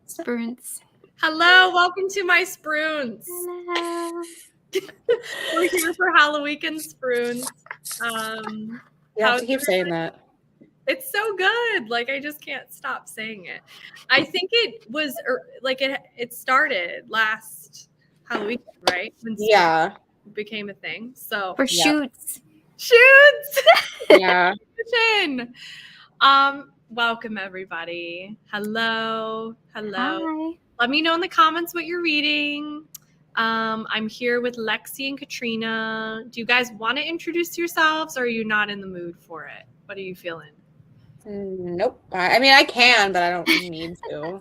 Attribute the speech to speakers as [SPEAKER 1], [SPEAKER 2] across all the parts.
[SPEAKER 1] Spruance.
[SPEAKER 2] Hello, welcome to my Spruance.
[SPEAKER 1] Hello.
[SPEAKER 2] We're here for Halloweekend Spruance.
[SPEAKER 3] You have to keep saying that.
[SPEAKER 2] It's so good. Like, I just can't stop saying it. I think it was like it started last Halloween, right? When
[SPEAKER 3] Yeah.
[SPEAKER 2] became a thing. So
[SPEAKER 1] For shoots.
[SPEAKER 3] Yeah.
[SPEAKER 2] Welcome everybody. Hello.
[SPEAKER 1] Hi.
[SPEAKER 2] Let me know in the comments what you're reading. I'm here with Lexi and Katrina. Do you guys want to introduce yourselves, or are you not in the mood for it? What are you feeling?
[SPEAKER 3] Nope. I mean, I can, but I don't need to.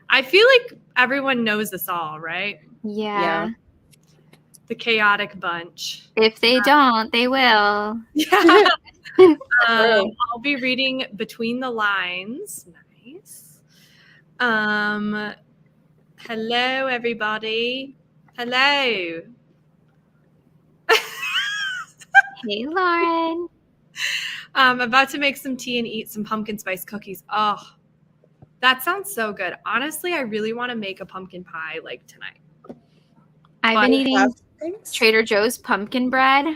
[SPEAKER 2] I feel like everyone knows us all, right?
[SPEAKER 1] Yeah.
[SPEAKER 2] The chaotic bunch.
[SPEAKER 1] If they don't, they will.
[SPEAKER 2] Yeah. I'll be reading Between the Lines. Nice. Hello, everybody. Hello.
[SPEAKER 1] Hey, Lauren.
[SPEAKER 2] I'm about to make some tea and eat some pumpkin spice cookies. Oh, that sounds so good. Honestly, I really want to make a pumpkin pie like tonight.
[SPEAKER 1] I've been eating Trader Joe's pumpkin bread.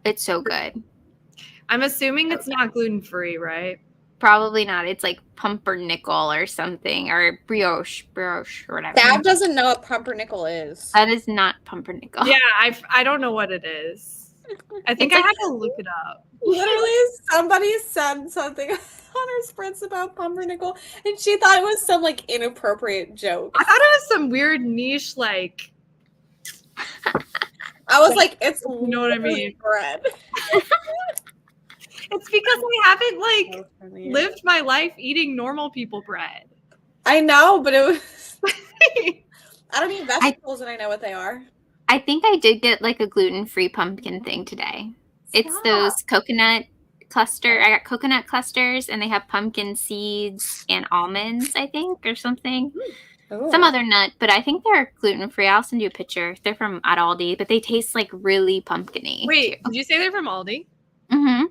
[SPEAKER 1] It's so good.
[SPEAKER 2] I'm assuming it's not gluten-free, right?
[SPEAKER 1] Probably not. It's like pumpernickel or something, or brioche or whatever.
[SPEAKER 3] Dad doesn't know what pumpernickel is.
[SPEAKER 1] That is not pumpernickel.
[SPEAKER 2] Yeah, I don't know what it is. I think I had to look it up.
[SPEAKER 3] Literally, somebody said something on her sprints about pumpernickel, and she thought it was some like inappropriate joke.
[SPEAKER 2] I thought it was some weird niche, like.
[SPEAKER 3] I was like, it's
[SPEAKER 2] you know what I mean?
[SPEAKER 3] Bread.
[SPEAKER 2] It's because I haven't lived my life eating normal people bread.
[SPEAKER 3] I know, but it was. I don't eat vegetables, and I know what they are.
[SPEAKER 1] I think I did get like a gluten-free pumpkin thing today. It's those coconut cluster. I got coconut clusters, and they have pumpkin seeds and almonds, I think, or something. Ooh. Some other nut, but I think they're gluten-free. I'll send you a picture. They're from at Aldi, but they taste like really pumpkin-y.
[SPEAKER 2] Wait, did you say they're from Aldi?
[SPEAKER 1] Mm-hmm.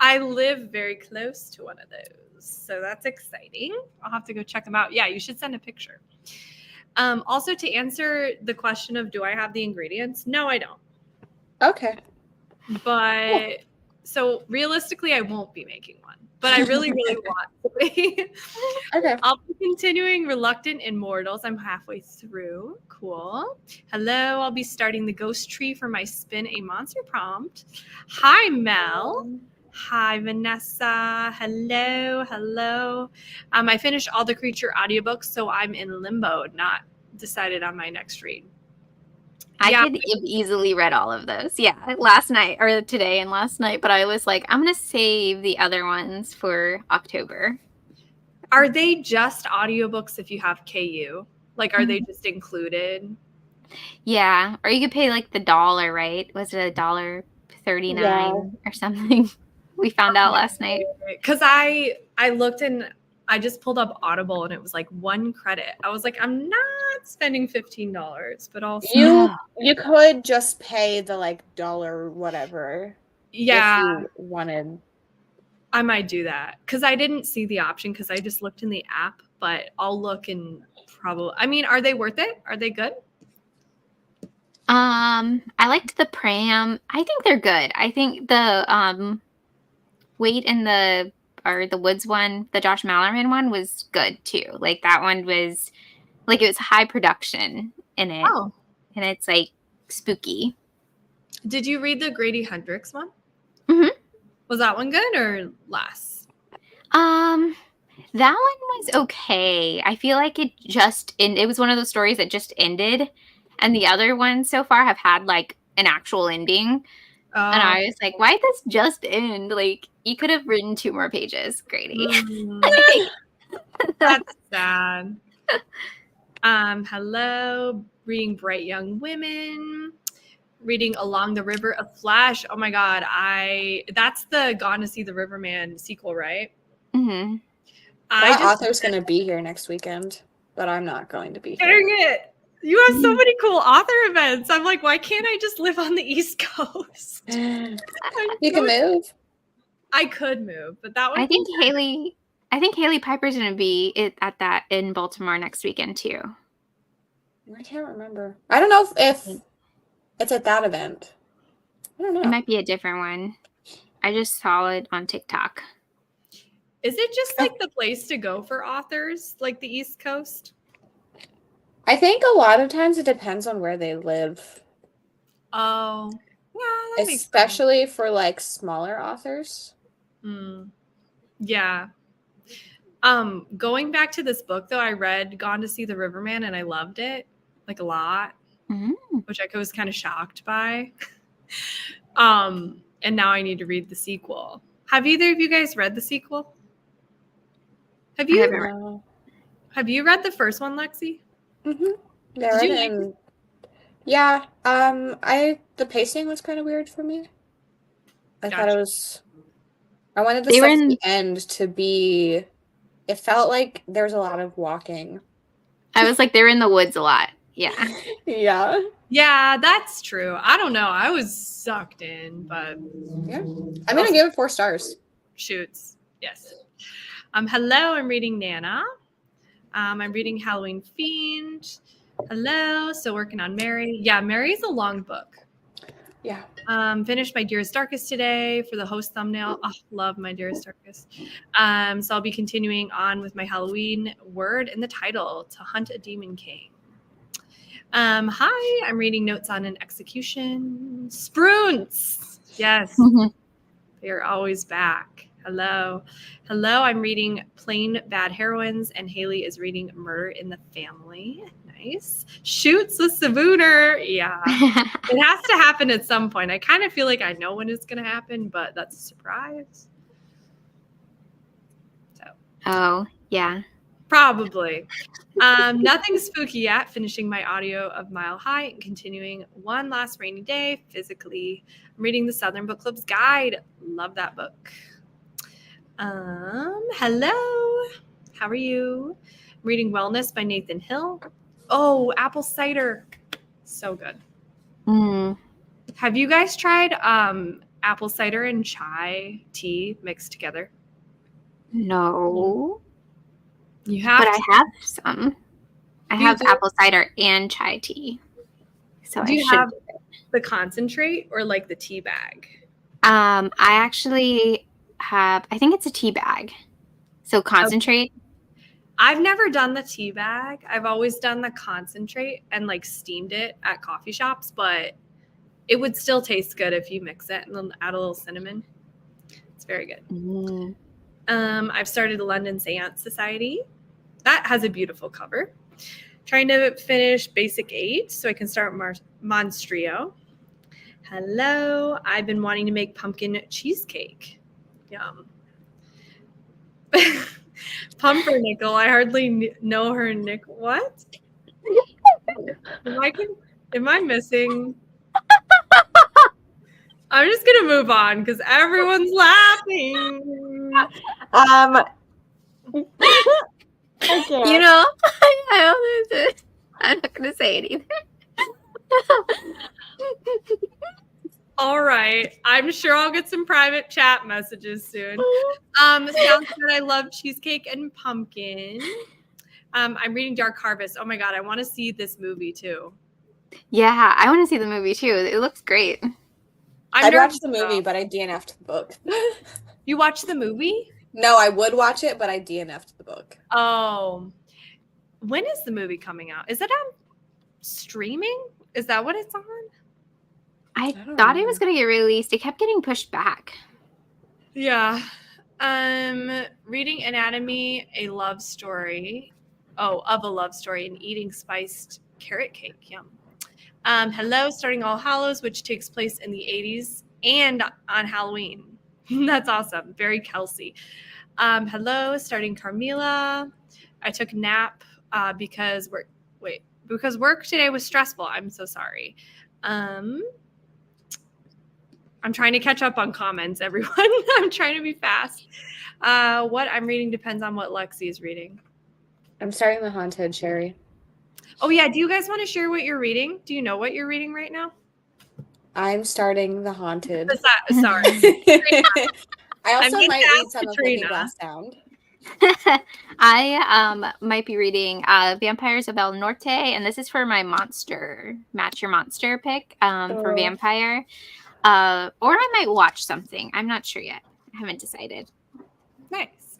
[SPEAKER 2] I live very close to one of those, so that's exciting. I'll have to go check them out. Yeah, you should send a picture. Also, to answer the question of do I have the ingredients? No, I don't.
[SPEAKER 3] Okay.
[SPEAKER 2] But so realistically, I won't be making one, but I really, really want to be.
[SPEAKER 3] Okay.
[SPEAKER 2] I'll be continuing Reluctant Immortals. I'm halfway through. Cool. Hello. I'll be starting the ghost tree for my Spin a Monster prompt. Hi, Mel. Hi, Vanessa. Hello. I finished all the Creature audiobooks, so I'm in limbo, not decided on my next read.
[SPEAKER 1] I could have easily read all of those. Yeah, last night or today and last night, but I was like, I'm going to save the other ones for October.
[SPEAKER 2] Are they just audiobooks if you have KU? Like, are they just included?
[SPEAKER 1] Yeah, or you could pay like the $1, right? Was it $1.39 or something? We found out last night.
[SPEAKER 2] Because I looked and I just pulled up Audible and it was like 1 credit. I was like, I'm not spending $15, but also
[SPEAKER 3] you could just pay the like $1 whatever.
[SPEAKER 2] Yeah,
[SPEAKER 3] if you wanted.
[SPEAKER 2] I might do that because I didn't see the option because I just looked in the app. But I'll look and probably. I mean, are they worth it? Are they good?
[SPEAKER 1] I liked the Pram. I think they're good. I think the Wait in the Woods one, the Josh Mallerman one was good too. Like that one was like it was high production in it.
[SPEAKER 2] Oh.
[SPEAKER 1] And it's like spooky.
[SPEAKER 2] Did you read the Grady Hendrix one?
[SPEAKER 1] Mm-hmm.
[SPEAKER 2] Was that one good or less?
[SPEAKER 1] That one was okay. I feel like it was one of those stories that just ended. And the other ones so far have had like an actual ending. And I was like, why did this just end? Like, you could have written 2 more pages, Grady.
[SPEAKER 2] That's sad. Hello. Reading Bright Young Women. Reading Along the River of Flash. Oh my God. That's the Gone to See the Riverman sequel, right?
[SPEAKER 1] Mm-hmm.
[SPEAKER 3] That author's going to be here next weekend, but I'm not going to be here.
[SPEAKER 2] Dang it. You have so many cool author events. I'm like, why can't I just live on the East Coast?
[SPEAKER 3] You can move.
[SPEAKER 2] I could move, but that one.
[SPEAKER 1] I think Haley I think Haley Piper's going to be at that in Baltimore next weekend too.
[SPEAKER 3] I can't remember. I don't know if it's at that event. I don't know.
[SPEAKER 1] It might be a different one. I just saw it on TikTok.
[SPEAKER 2] Is it just like the place to go for authors, like the East Coast?
[SPEAKER 3] I think a lot of times it depends on where they live.
[SPEAKER 2] Oh, yeah, that makes sense.
[SPEAKER 3] Especially for like smaller authors.
[SPEAKER 2] Yeah. Going back to this book though, I read Gone to See the Riverman and I loved it like a lot, which I was kind of shocked by. And now I need to read the sequel. Have either of you guys read the sequel? Have you read the first one, Lexi?
[SPEAKER 3] Mm-hmm. Yeah, I read it in... Yeah. The pacing was kind of weird for me. I thought it was... I wanted the stuff at the end to be... It felt like there was a lot of walking.
[SPEAKER 1] I was like, they were in the woods a lot. Yeah.
[SPEAKER 3] Yeah.
[SPEAKER 2] Yeah, that's true. I don't know. I was sucked in, but...
[SPEAKER 3] Yeah. I'm going to give it 4 stars.
[SPEAKER 2] Shoots. Yes. Hello, I'm reading Nana. I'm reading Halloween Fiend. Hello, still working on Mary. Yeah, Mary's a long book.
[SPEAKER 3] Yeah.
[SPEAKER 2] Finished My Dearest Darkest today for the host thumbnail. Oh, love My Dearest Darkest. So I'll be continuing on with my Halloween word in the title, To Hunt a Demon King. Hi, I'm reading Notes on an Execution. Spruance. Yes. They are always back. Hello. Hello, I'm reading Plain Bad Heroines, and Haley is reading Murder in the Family. Nice. Shoots with Savooner. Yeah. It has to happen at some point. I kind of feel like I know when it's going to happen, but that's a surprise. So.
[SPEAKER 1] Oh, yeah.
[SPEAKER 2] Probably. Nothing spooky yet. Finishing my audio of Mile High and continuing One Last Rainy Day physically. I'm reading the Southern Book Club's Guide. Love that book. Hello. How are you? I'm reading Wellness by Nathan Hill. Oh, apple cider. So good. Have you guys tried apple cider and chai tea mixed together?
[SPEAKER 1] No.
[SPEAKER 2] You have
[SPEAKER 1] But I have some. I have apple cider and chai tea. So
[SPEAKER 2] do you have the concentrate or like the tea bag?
[SPEAKER 1] I actually have, I think it's a tea bag. So concentrate.
[SPEAKER 2] Okay. I've never done the tea bag. I've always done the concentrate and like steamed it at coffee shops, but it would still taste good if you mix it and then add a little cinnamon. It's very good. I've started the London Seance Society. That has a beautiful cover. Trying to finish Basic 8 so I can start Monstrio. Hello. I've been wanting to make pumpkin cheesecake. Yum. Pumpernickel. I hardly know her nick. What? Am I missing? I'm just gonna move on because everyone's laughing.
[SPEAKER 1] Okay. You know, I'm not gonna say anything.
[SPEAKER 2] All right. I'm sure I'll get some private chat messages soon. Sounds good. I love cheesecake and pumpkin. I'm reading Dark Harvest. Oh my God. I want to see this movie too.
[SPEAKER 1] Yeah, I want to see the movie too. It looks great.
[SPEAKER 3] I'd watch the movie, but I DNF'd the book.
[SPEAKER 2] You watched the movie?
[SPEAKER 3] No, I would watch it, but I DNF'd the book.
[SPEAKER 2] Oh. When is the movie coming out? Is it on streaming? Is that what it's on?
[SPEAKER 1] I thought it was going to get released. It kept getting pushed back.
[SPEAKER 2] Yeah. Reading Anatomy, a love story. Oh, of a love story and eating spiced carrot cake. Yum. Hello, starting All Hallows, which takes place in the 80s and on Halloween. That's awesome. Very Kelsey. Hello, starting Carmilla. I took a nap because work today was stressful. I'm so sorry. I'm trying to catch up on comments, everyone. I'm trying to be fast. What I'm reading depends on what Lexi is reading.
[SPEAKER 3] I'm starting The Haunted, Sherry.
[SPEAKER 2] Oh, yeah. Do you guys want to share what you're reading? Do you know what you're reading right now?
[SPEAKER 3] I'm starting The Haunted.
[SPEAKER 2] Sorry.
[SPEAKER 3] I also might read some of Looking Glass Sound.
[SPEAKER 1] I might be reading Vampires of El Norte, and this is for my Match Your Monster pick for vampire. Or I might watch something. I'm not sure yet. I haven't decided.
[SPEAKER 2] Nice.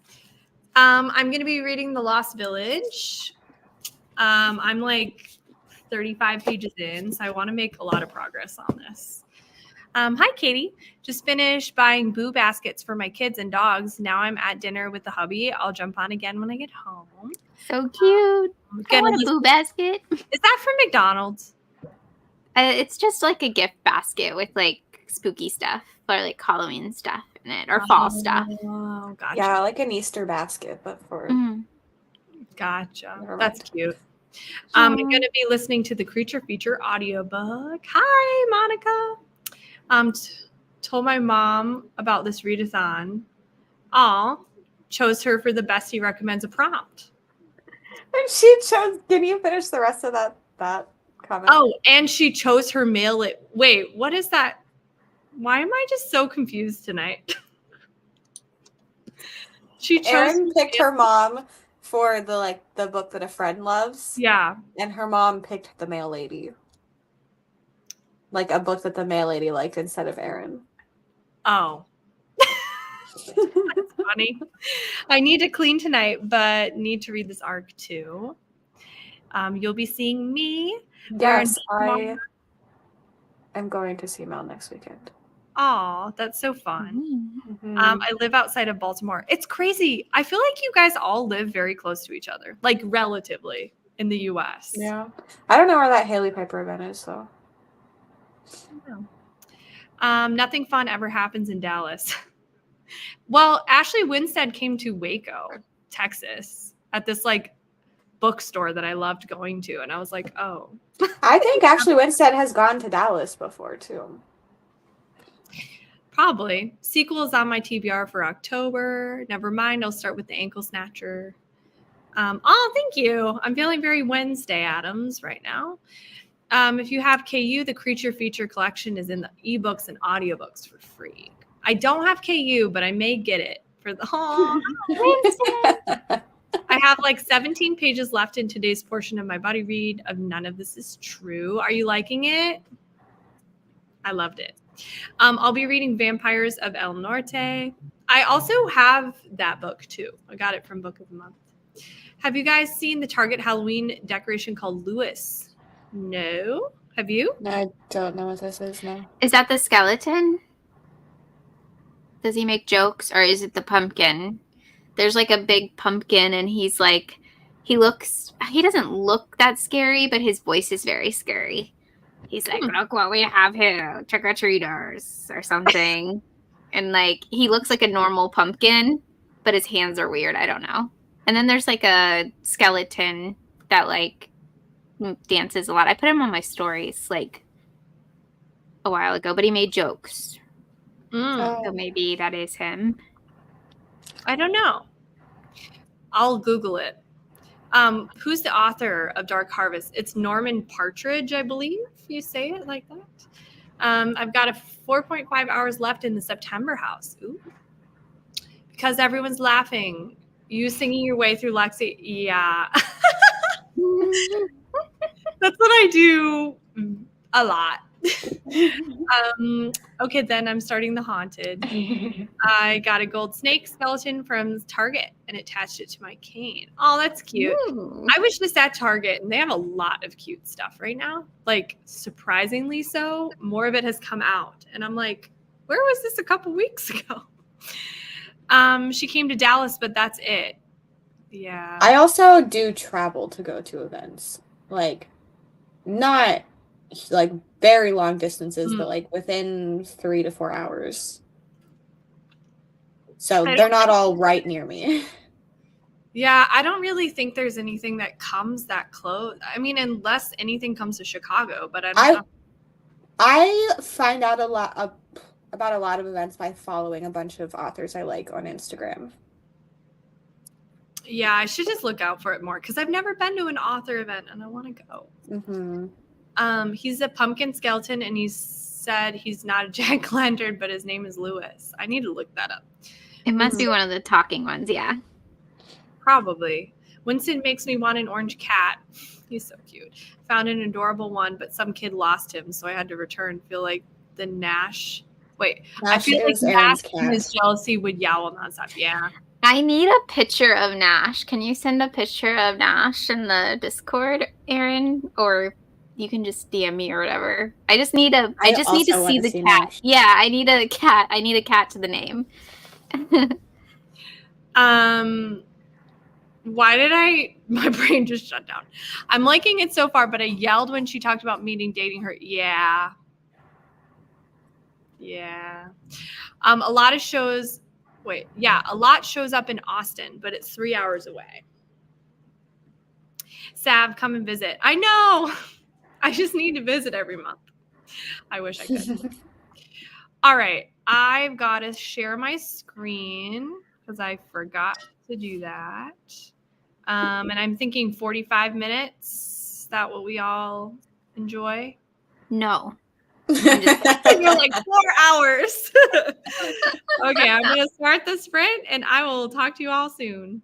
[SPEAKER 2] I'm going to be reading The Lost Village. I'm like 35 pages in, so I want to make a lot of progress on this. Hi, Katie. Just finished buying boo baskets for my kids and dogs. Now I'm at dinner with the hubby. I'll jump on again when I get home.
[SPEAKER 1] So cute. I want a boo basket.
[SPEAKER 2] Is that from McDonald's?
[SPEAKER 1] It's just like a gift basket with like spooky stuff or like Halloween stuff in it or fall stuff.
[SPEAKER 2] Oh, gotcha.
[SPEAKER 3] Yeah, like an Easter basket, but for...
[SPEAKER 2] Gotcha. That's cute. I'm going to be listening to the Creature Feature audiobook. Hi, Monica. Told my mom about this readathon. Chose her for the Bestie Recommends a Prompt.
[SPEAKER 3] And she chose... Can you finish the rest of that comment?
[SPEAKER 2] Oh, and she chose her mail it. Wait, what is that? Why am I just so confused tonight?
[SPEAKER 3] Erin picked her mom for the book that a friend loves.
[SPEAKER 2] Yeah. And
[SPEAKER 3] her mom picked The Mail Lady. Like a book that the mail lady liked instead of Erin.
[SPEAKER 2] Oh. That's funny. I need to clean tonight, but need to read this arc too. You'll be seeing me.
[SPEAKER 3] Yes, I am going to see Mel next weekend.
[SPEAKER 2] Oh, that's so fun. Mm-hmm. I live outside of Baltimore. It's crazy. I feel like you guys all live very close to each other, like relatively in the U.S.
[SPEAKER 3] Yeah. I don't know where that Haley Piper event is, though.
[SPEAKER 2] Nothing fun ever happens in Dallas. Well, Ashley Winstead came to Waco, Texas, at this like bookstore that I loved going to, and I was like, oh.
[SPEAKER 3] I think Ashley Winstead has gone to Dallas before too.
[SPEAKER 2] Probably. Sequel is on my TBR for October. Never mind. I'll start with The Ankle Snatcher. Thank you. I'm feeling very Wednesday Addams right now. If you have KU, the Creature Feature collection is in the ebooks and audiobooks for free. I don't have KU, but I may get it for the I have like 17 pages left in today's portion of my buddy read of None of This Is True. Are you liking it? I loved it. I'll be reading Vampires of El Norte. I also have that book too. I got it from Book of the Month. Have you guys seen the Target Halloween decoration called Lewis? No. Have you?
[SPEAKER 3] No, I don't know what this is, no.
[SPEAKER 1] Is that the skeleton? Does he make jokes or is it the pumpkin? There's like a big pumpkin and he's like, he doesn't look that scary, but his voice is very scary. He's like, look what we have here, trick-or-treaters or something. And like, he looks like a normal pumpkin, but his hands are weird. I don't know. And then there's like a skeleton that like dances a lot. I put him on my stories like a while ago, but he made jokes. So maybe that is him.
[SPEAKER 2] I don't know. I'll Google it. Who's the author of Dark Harvest? It's Norman Partridge, I believe you say it like that. I've got 4.5 hours left in the September house. Ooh. Because everyone's laughing. You singing your way through Lexi. Yeah. That's what I do a lot. Okay, then I'm starting The Haunted. I got a gold snake skeleton from Target and attached it to my cane. Oh, that's cute. Ooh. I was just at Target and they have a lot of cute stuff right now. Like, surprisingly so. More of it has come out. And I'm like, where was this a couple weeks ago? She came to Dallas, but that's it. Yeah.
[SPEAKER 3] I also do travel to go to events. Like, not like very long distances, but like within 3 to 4 hours. So they're not all right near me.
[SPEAKER 2] Yeah, I don't really think there's anything that comes that close. I mean, unless anything comes to Chicago, but I don't know.
[SPEAKER 3] I find out about a lot of events by following a bunch of authors I like on Instagram.
[SPEAKER 2] Yeah, I should just look out for it more because I've never been to an author event and I want to go.
[SPEAKER 3] Mm-hmm.
[SPEAKER 2] He's a pumpkin skeleton and he said he's not a jack-o'-lantern, but his name is Lewis. I need to look that up.
[SPEAKER 1] It must be one of the talking ones, yeah.
[SPEAKER 2] Probably. Winston makes me want an orange cat. He's so cute. Found an adorable one, but some kid lost him, so I had to return. Feel like the Nash. Wait, I
[SPEAKER 3] Nash
[SPEAKER 2] feel like
[SPEAKER 3] is Aaron's
[SPEAKER 2] Nash in his
[SPEAKER 3] cat.
[SPEAKER 2] jealousy would yowl nonstop. Yeah.
[SPEAKER 1] I need a picture of Nash. Can you send a picture of Nash in the Discord, Aaron? Or you can just DM me or whatever. I just need to
[SPEAKER 3] also want
[SPEAKER 1] see
[SPEAKER 3] to
[SPEAKER 1] the
[SPEAKER 3] see
[SPEAKER 1] cat.
[SPEAKER 3] Nash.
[SPEAKER 1] Yeah, I need a cat. I need a cat to the name.
[SPEAKER 2] Why did my brain just shut down? I'm liking it so far, but I yelled when she talked about meeting, dating her. Yeah. Yeah. A lot shows up in Austin, but it's 3 hours away. Sav, come and visit. I know. I just need to visit every month. I wish I could. All right. I've got to share my screen because I forgot to do that. And I'm thinking 45 minutes. Is that what we all enjoy?
[SPEAKER 1] No.
[SPEAKER 2] You're like 4 hours. Okay, I'm going to start the sprint and I will talk to you all soon.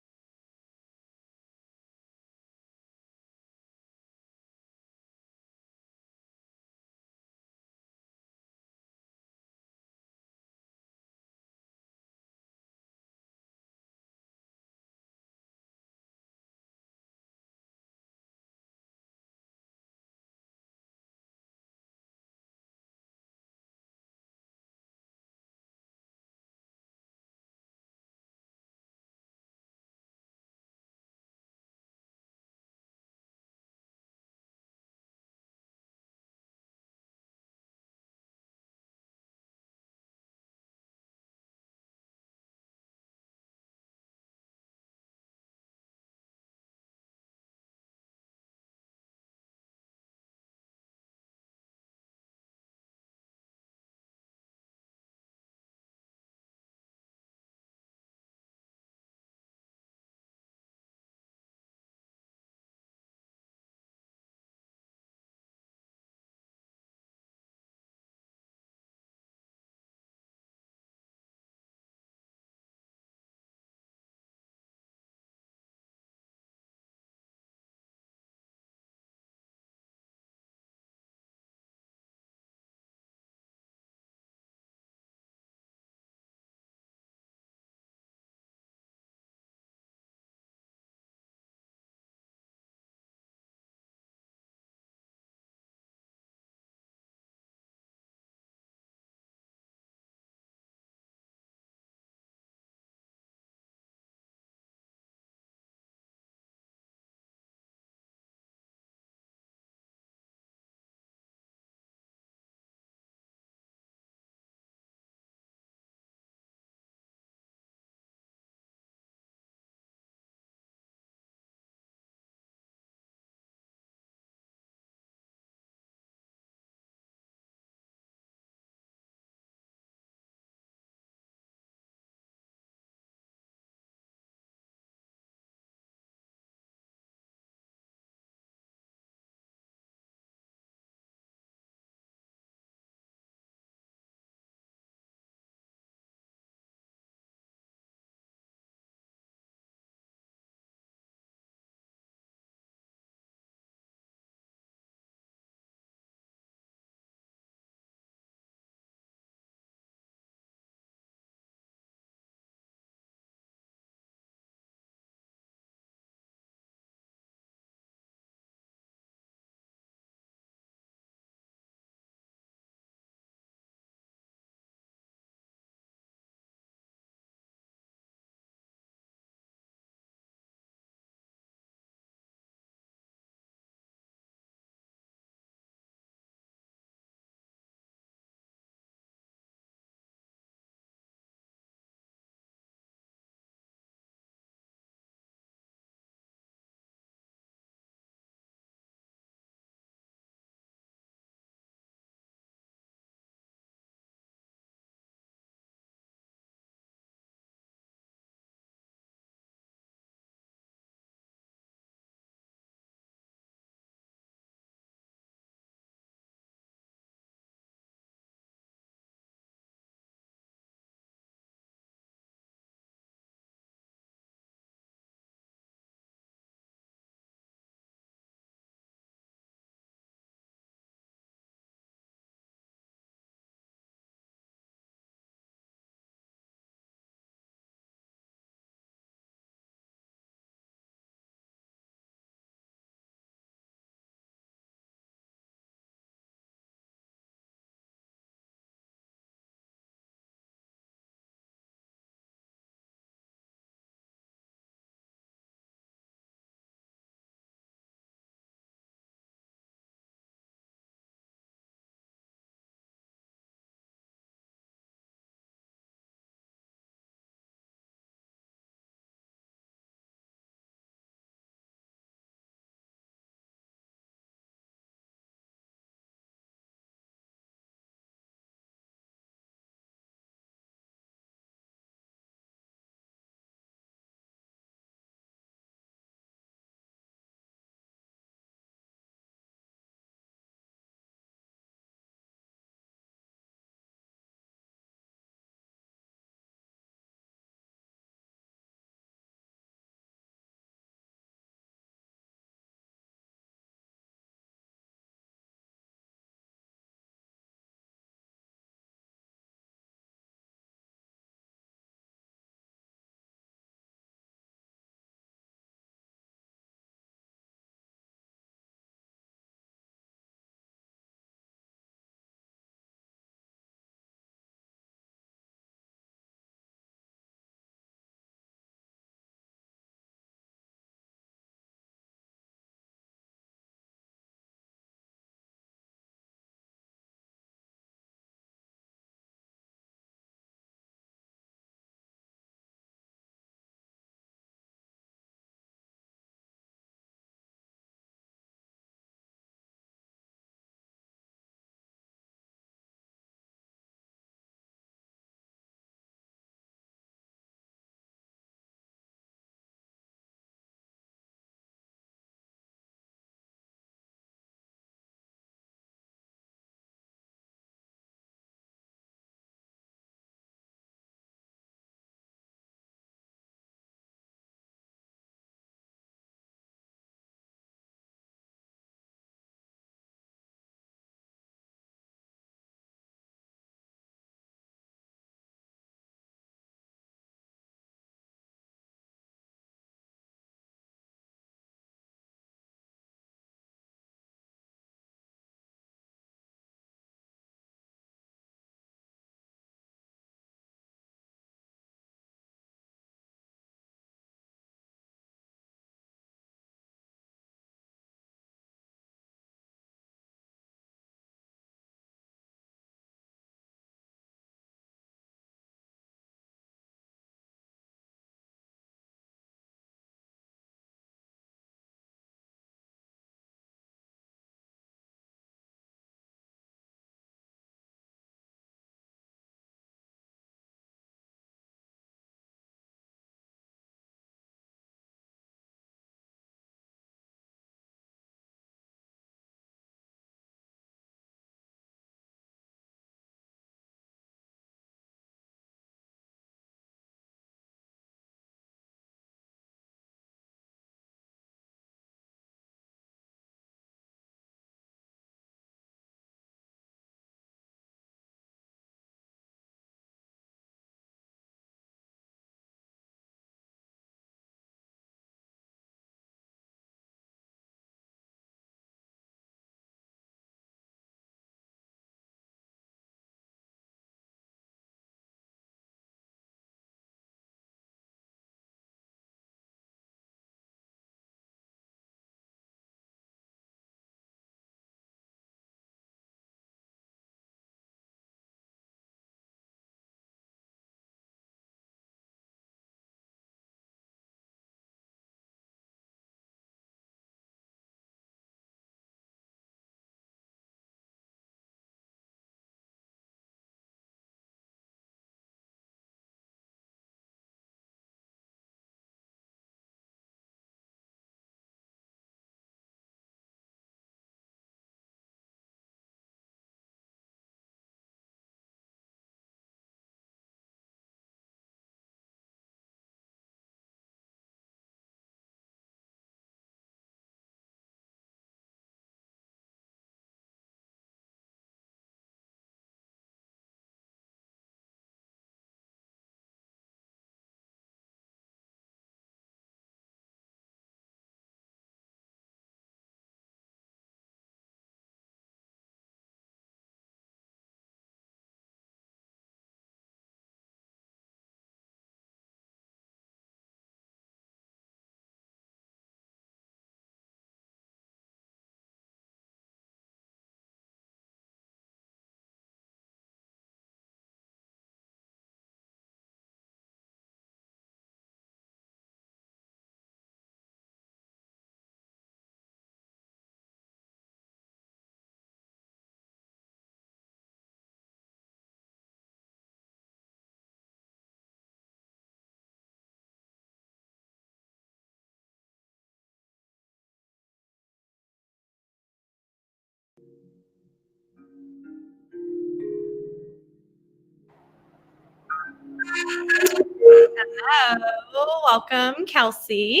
[SPEAKER 2] Hello, welcome, Kelsey.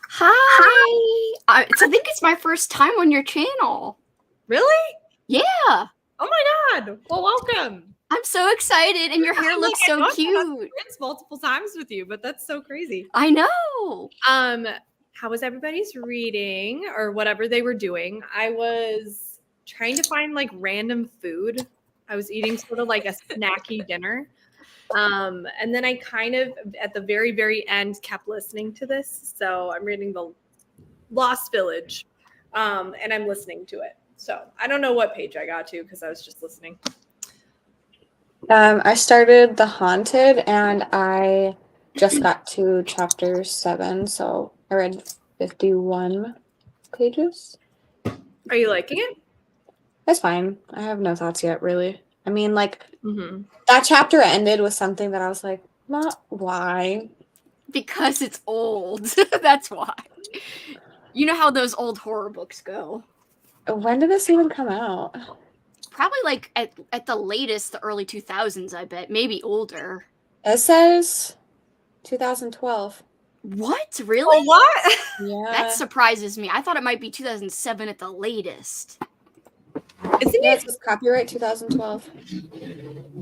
[SPEAKER 4] Hi. I think it's my first time on your channel.
[SPEAKER 2] Really?
[SPEAKER 4] Yeah.
[SPEAKER 2] Oh my God. Well, welcome.
[SPEAKER 4] I'm so excited, and your hair looks so cute.
[SPEAKER 2] It's multiple times with you, but that's so crazy.
[SPEAKER 4] I know.
[SPEAKER 2] How was everybody's reading or whatever they were doing? I was trying to find like random food. I was eating sort of like a snacky dinner. And then I kind of at the very, very end kept listening to this. So I'm reading The Lost Village. And I'm listening to it. So I don't know what page I got to because I was just listening.
[SPEAKER 3] I started The Haunted and I just got to chapter 7, so I read 51 pages.
[SPEAKER 2] Are you liking it?
[SPEAKER 3] That's fine. I have no thoughts yet, really. I mean, like, that chapter ended with something that I was like, not why?
[SPEAKER 4] Because it's old. That's why. You know how those old horror books go.
[SPEAKER 3] When did this even come out?
[SPEAKER 4] Probably like at the latest, the early 2000s, I bet. Maybe older.
[SPEAKER 3] It says 2012.
[SPEAKER 4] What? Really?
[SPEAKER 2] Oh, what?
[SPEAKER 3] Yeah.
[SPEAKER 4] That surprises me. I thought it might be 2007 at the latest.
[SPEAKER 2] Isn't
[SPEAKER 3] it says copyright 2012?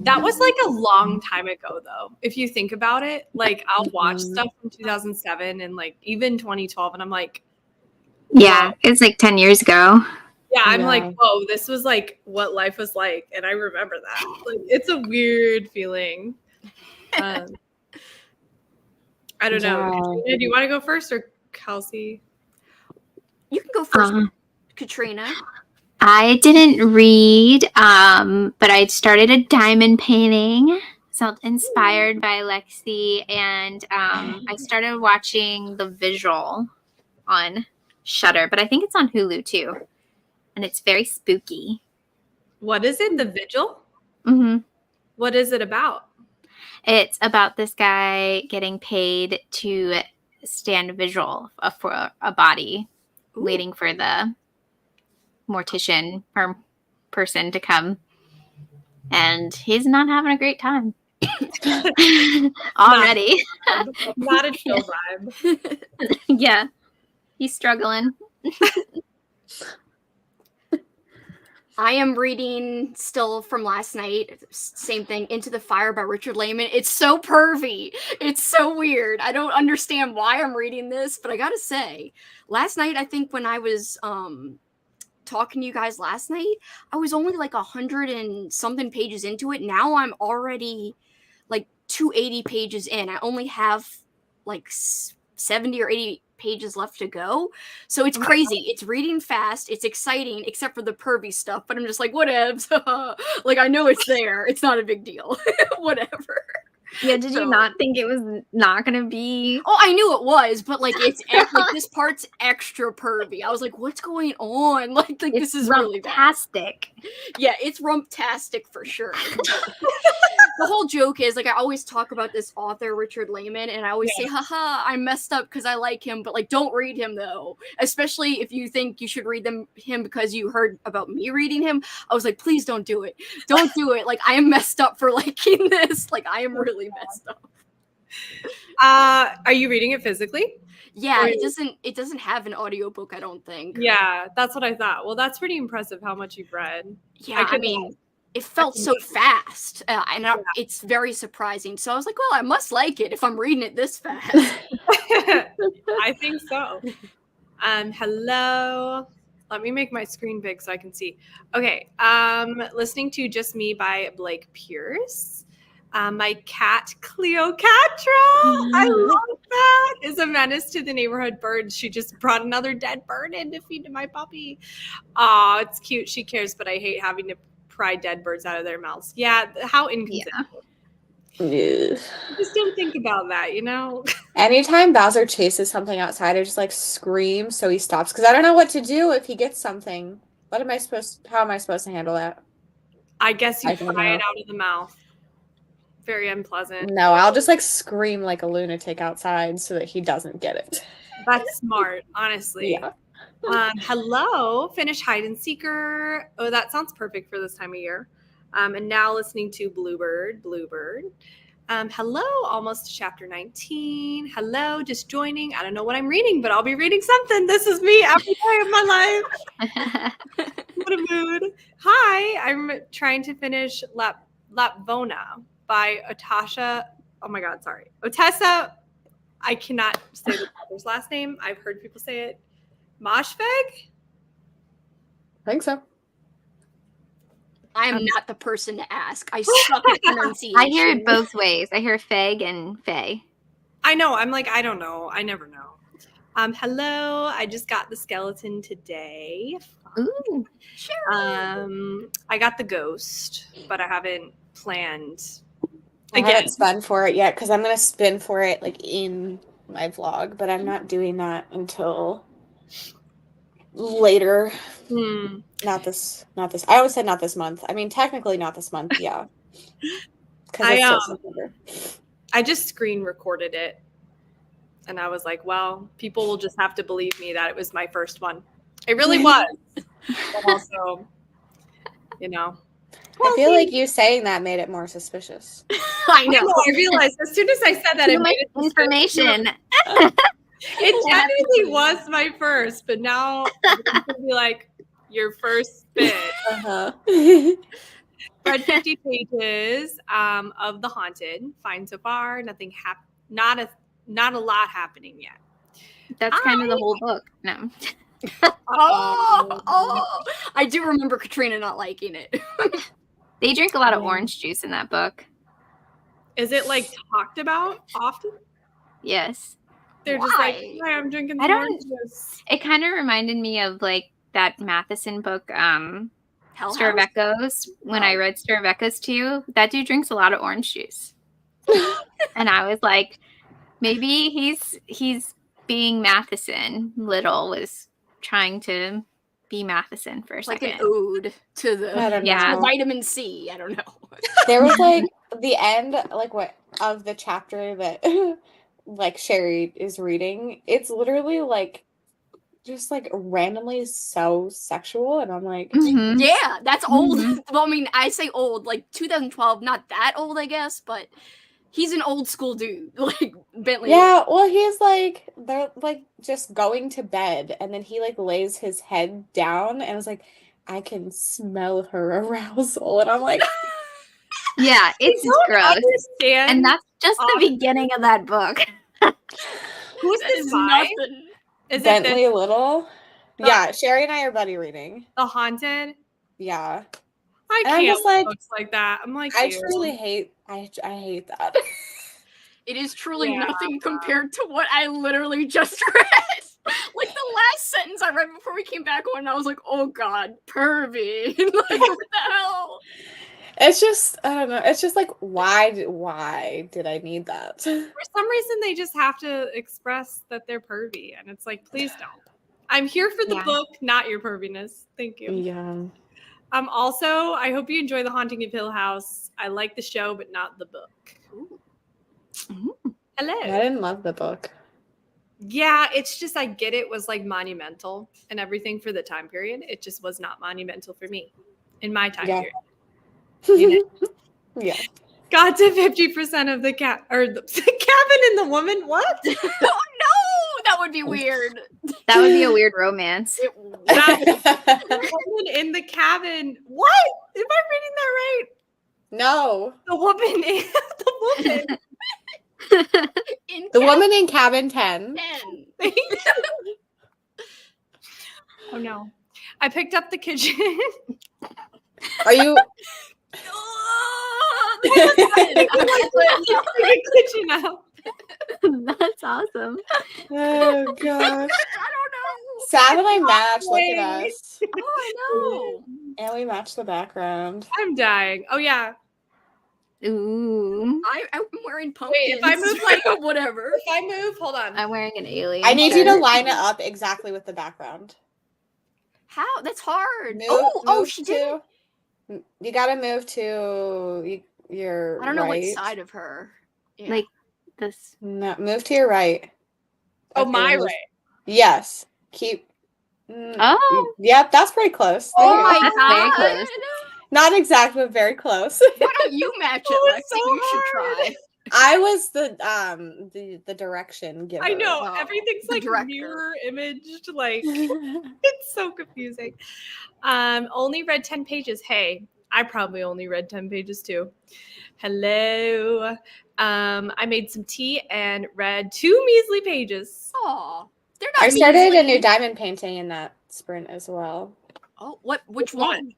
[SPEAKER 2] That was like a long time ago, though. If you think about it, like I'll watch stuff from 2007 and like even 2012, and I'm like,
[SPEAKER 1] yeah, it's like 10 years ago.
[SPEAKER 2] Yeah, I'm like, whoa, this was like what life was like, and I remember that. Like, it's a weird feeling. I don't know. Katrina, do you want to go first or Kelsey?
[SPEAKER 4] You can go first, Katrina.
[SPEAKER 1] I didn't read, but I started a diamond painting. Felt inspired by Lexi, and I started watching The Visual on Shudder, but I think it's on Hulu too, and it's very spooky.
[SPEAKER 2] What is it? The Vigil?
[SPEAKER 1] Mm-hmm.
[SPEAKER 2] What is it about?
[SPEAKER 1] It's about this guy getting paid to stand visual for a body, waiting for the mortician or person to come, and he's not having a great time already.
[SPEAKER 2] Not a chill vibe.
[SPEAKER 1] Yeah, he's struggling.
[SPEAKER 4] I am reading still from last night, same thing, Into the Fire by Richard Lehman. It's so pervy. It's so weird. I don't understand why I'm reading this, but I gotta say, last night, I think when I was talking to you guys last night, I was only like 100 and something pages into it. Now I'm already like 280 pages in. I only have like 70 or 80 pages left to go. So it's crazy. It's reading fast. It's exciting, except for the pervy stuff. But I'm just like, whatevs. Like, I know it's there. It's not a big deal. Whatever.
[SPEAKER 1] Yeah, did you not think it was not going to be?
[SPEAKER 4] Oh, I knew it was, but like it's like this part's extra pervy. I was like, what's going on? Like this is really
[SPEAKER 1] fantastic.
[SPEAKER 4] Yeah, it's rumptastic for sure. The whole joke is like I always talk about this author Richard Lehman, and I always say, haha, I messed up because I like him, but like don't read him though. Especially if you think you should read him because you heard about me reading him. I was like, please don't do it. Don't do it. Like I am messed up for liking this. Like I am really messed up.
[SPEAKER 2] Are you reading it physically?
[SPEAKER 4] Yeah, it doesn't have an audiobook, I don't think.
[SPEAKER 2] Yeah, that's what I thought. Well, that's pretty impressive how much you've read.
[SPEAKER 4] Yeah, I mean, it felt so fast, and it's very surprising. So I was like, well, I must like it if I'm reading it this fast.
[SPEAKER 2] I think so. Hello. Let me make my screen big so I can see. Okay. Listening to Just Me by Blake Pierce. My cat, Cleopatra, I love that, is a menace to the neighborhood birds. She just brought another dead bird in to feed to my puppy. Aw, it's cute. She cares, but I hate having to pry dead birds out of their mouths. Yeah, how inconsiderate.
[SPEAKER 3] Yeah.
[SPEAKER 2] Just don't think about that, you know?
[SPEAKER 3] Anytime Bowser chases something outside, I just like scream so he stops because I don't know what to do if he gets something. How am I supposed to handle that?
[SPEAKER 2] I guess you pry it out of the mouth. Very unpleasant.
[SPEAKER 3] No, I'll just like scream like a lunatic outside so that he doesn't get it.
[SPEAKER 2] That's smart, honestly.
[SPEAKER 3] Yeah.
[SPEAKER 2] Hello, finish Hide and Seeker. Oh, that sounds perfect for this time of year. And now listening to Bluebird. Hello, almost to chapter 19. Hello, just joining. I don't know what I'm reading, but I'll be reading something. This is me every day of my life. What a mood. Hi, I'm trying to finish Lapvona by Otasha. Oh my God, sorry. Otessa. I cannot say the author's last name. I've heard people say it. Moshfegh?
[SPEAKER 3] I think so.
[SPEAKER 4] I am not the person to ask. I suck at pronunciation.
[SPEAKER 1] I hear it both ways. I hear Feg and Faye.
[SPEAKER 2] I know. I'm like, I don't know. I never know. Hello. I just got the skeleton today.
[SPEAKER 1] Ooh.
[SPEAKER 4] Sure.
[SPEAKER 2] I got the ghost, but I haven't planned.
[SPEAKER 3] I haven't spun for it yet because I'm gonna spin for it like in my vlog, but I'm not doing that until later. Not this. I always said not this month. I mean, technically not this month. Yeah.
[SPEAKER 2] I just screen recorded it, and I was like, well, people will just have to believe me that it was my first one. It really was. But also, you know.
[SPEAKER 3] I feel like you saying that made it more suspicious.
[SPEAKER 4] I know.
[SPEAKER 2] I realized as soon as I said that, it made it
[SPEAKER 1] information.
[SPEAKER 2] It technically was my first, but now it's going to be like your first spin. Read 50 pages of The Haunted. Fine so far. Nothing not a lot happening yet.
[SPEAKER 1] That's kind of the whole book. No.
[SPEAKER 4] I do remember Katrina not liking it.
[SPEAKER 1] They drink a lot of orange juice in that book.
[SPEAKER 2] Is it like talked about often?
[SPEAKER 1] Yes.
[SPEAKER 2] They're just like, hey, I'm drinking some orange juice.
[SPEAKER 1] It kind of reminded me of like that Matheson book, Stir of Echoes. When I read Stir of Echoes too, that dude drinks a lot of orange juice. And I was like, maybe he's being Matheson. Little was trying to be Matheson for a second.
[SPEAKER 4] Like an ode to the vitamin C. I don't know.
[SPEAKER 3] There was like the end, like what of the chapter that like Sherry is reading. It's literally like just like randomly so sexual, and I'm like,
[SPEAKER 4] yeah, that's old. Well, I mean, I say old, like 2012, not that old, I guess, but he's an old school dude, like Bentley.
[SPEAKER 3] Yeah, well, he's like, they're like just going to bed, and then he like lays his head down, and I was like, I can smell her arousal, and I'm like,
[SPEAKER 1] yeah, it's gross. And that's just the beginning of that book.
[SPEAKER 2] Who's this by?
[SPEAKER 3] Is Bentley Little? Yeah, Sherry and I are buddy reading
[SPEAKER 2] The Haunted.
[SPEAKER 3] Yeah,
[SPEAKER 2] I can't just like books like that. I'm like,
[SPEAKER 3] I truly hate. I hate that.
[SPEAKER 4] It is truly nothing compared to what I literally just read. Like the last sentence I read before we came back on, I was like, "Oh God, pervy!" Like what the hell?
[SPEAKER 3] It's just, I don't know. It's just like, why did I need that?
[SPEAKER 2] For some reason, they just have to express that they're pervy, and it's like, please don't. I'm here for the book, not your perviness. Thank you.
[SPEAKER 3] Yeah.
[SPEAKER 2] Also, I hope you enjoy The Haunting of Hill House. I like the show, but not the book.
[SPEAKER 4] Ooh.
[SPEAKER 2] Hello.
[SPEAKER 3] I didn't love the book.
[SPEAKER 2] Yeah, it's just, I get it was like monumental and everything for the time period. It just was not monumental for me in my time period. You know?
[SPEAKER 3] Yeah.
[SPEAKER 2] Got to 50% of the cabin and the woman. What?
[SPEAKER 4] Oh no, that would be weird.
[SPEAKER 1] That would be a weird romance.
[SPEAKER 2] The woman in the cabin. What? Am I reading that right?
[SPEAKER 3] No.
[SPEAKER 2] The woman in
[SPEAKER 3] the woman in cabin 10.
[SPEAKER 2] Oh no. I picked up the kitchen.
[SPEAKER 3] Are you
[SPEAKER 2] kitchen up.
[SPEAKER 1] That's awesome.
[SPEAKER 3] Oh gosh.
[SPEAKER 4] I don't know.
[SPEAKER 3] Sam and I match. Look at us.
[SPEAKER 4] Oh, I know.
[SPEAKER 3] And we match the background.
[SPEAKER 2] I'm dying. Oh yeah.
[SPEAKER 1] Ooh.
[SPEAKER 4] I'm wearing pumpkins.
[SPEAKER 2] Wait, if I move like
[SPEAKER 4] whatever.
[SPEAKER 2] If I move, hold on.
[SPEAKER 1] I'm wearing an alien.
[SPEAKER 3] I need you to line it up exactly with the background.
[SPEAKER 4] How? That's hard.
[SPEAKER 3] Move
[SPEAKER 4] she did.
[SPEAKER 3] You gotta move to your
[SPEAKER 4] I don't know
[SPEAKER 3] right.
[SPEAKER 4] what side of her. Yeah.
[SPEAKER 1] Like this.
[SPEAKER 3] No, move to your right.
[SPEAKER 2] Oh, my right.
[SPEAKER 3] Yes. Keep.
[SPEAKER 1] Oh.
[SPEAKER 3] Yep, that's pretty close.
[SPEAKER 4] Oh my
[SPEAKER 1] That's
[SPEAKER 4] God.
[SPEAKER 1] very close.
[SPEAKER 3] Not exact, but very close.
[SPEAKER 4] Why don't you match it, Lexi? You should try.
[SPEAKER 3] I was the direction giver.
[SPEAKER 2] I know
[SPEAKER 4] Oh,
[SPEAKER 2] everything's
[SPEAKER 4] the
[SPEAKER 2] like
[SPEAKER 4] director.
[SPEAKER 2] mirror imaged, like it's so confusing. Only read 10 pages. Hey, I probably only read 10 pages too. Hello. I made some tea and read 2 measly pages.
[SPEAKER 4] Oh, they're not
[SPEAKER 3] I started
[SPEAKER 4] measly.
[SPEAKER 3] a new diamond painting in that sprint as well.
[SPEAKER 4] Oh, which one?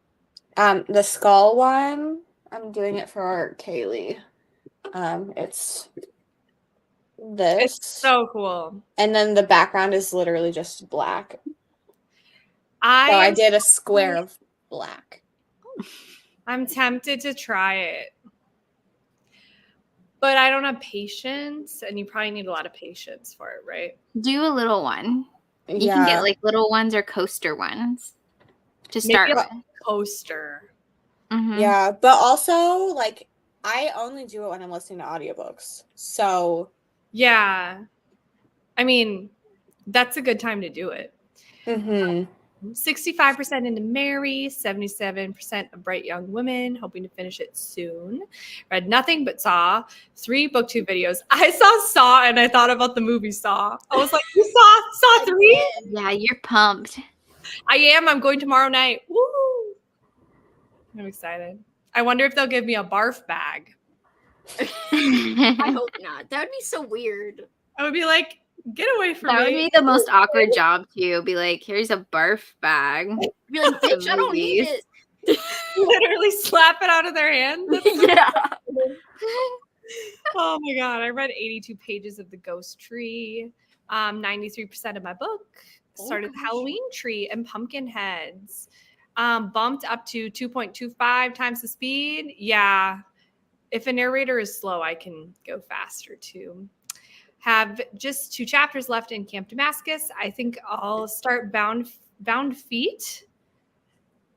[SPEAKER 3] The skull one. I'm doing it for Kaylee. It's this.
[SPEAKER 2] It's so cool.
[SPEAKER 3] And then the background is literally just black. So
[SPEAKER 2] I
[SPEAKER 3] I did a square of black.
[SPEAKER 2] I'm tempted to try it. But I don't have patience, and you probably need a lot of patience for it, right?
[SPEAKER 1] Do a little one. You
[SPEAKER 3] Yeah.
[SPEAKER 1] can get like little ones or coaster ones to start
[SPEAKER 2] Maybe
[SPEAKER 1] with.
[SPEAKER 2] a poster.
[SPEAKER 1] Mhm.
[SPEAKER 3] Yeah, but also like I only do it when I'm listening to audiobooks. So
[SPEAKER 2] Yeah. I mean, that's a good time to do it. 65% into Mary, 77% of Bright Young Women, hoping to finish it soon. Read nothing but Saw, 3 booktube videos. I saw and I thought about the movie Saw. I was like, you saw 3?
[SPEAKER 1] Yeah, you're pumped.
[SPEAKER 2] I am. I'm going tomorrow night. Woo! I'm excited. I wonder if they'll give me a barf bag.
[SPEAKER 4] I hope not. That would be so weird.
[SPEAKER 2] I would be like, get away from
[SPEAKER 1] That
[SPEAKER 2] me.
[SPEAKER 1] would be the most awkward job too. Be like, here's a barf bag.
[SPEAKER 4] Be like, bitch, I don't need
[SPEAKER 1] Movies.
[SPEAKER 4] it.
[SPEAKER 2] Literally slap it out of their hand. That's so
[SPEAKER 4] Yeah.
[SPEAKER 2] Oh my god, I read 82 pages of The Ghost Tree. 93% of my book. Started the Halloween tree and pumpkin heads. Bumped up to 2.25 times the speed. Yeah. If a narrator is slow, I can go faster too. Have just 2 chapters left in Camp Damascus. I think I'll start Bound Feet.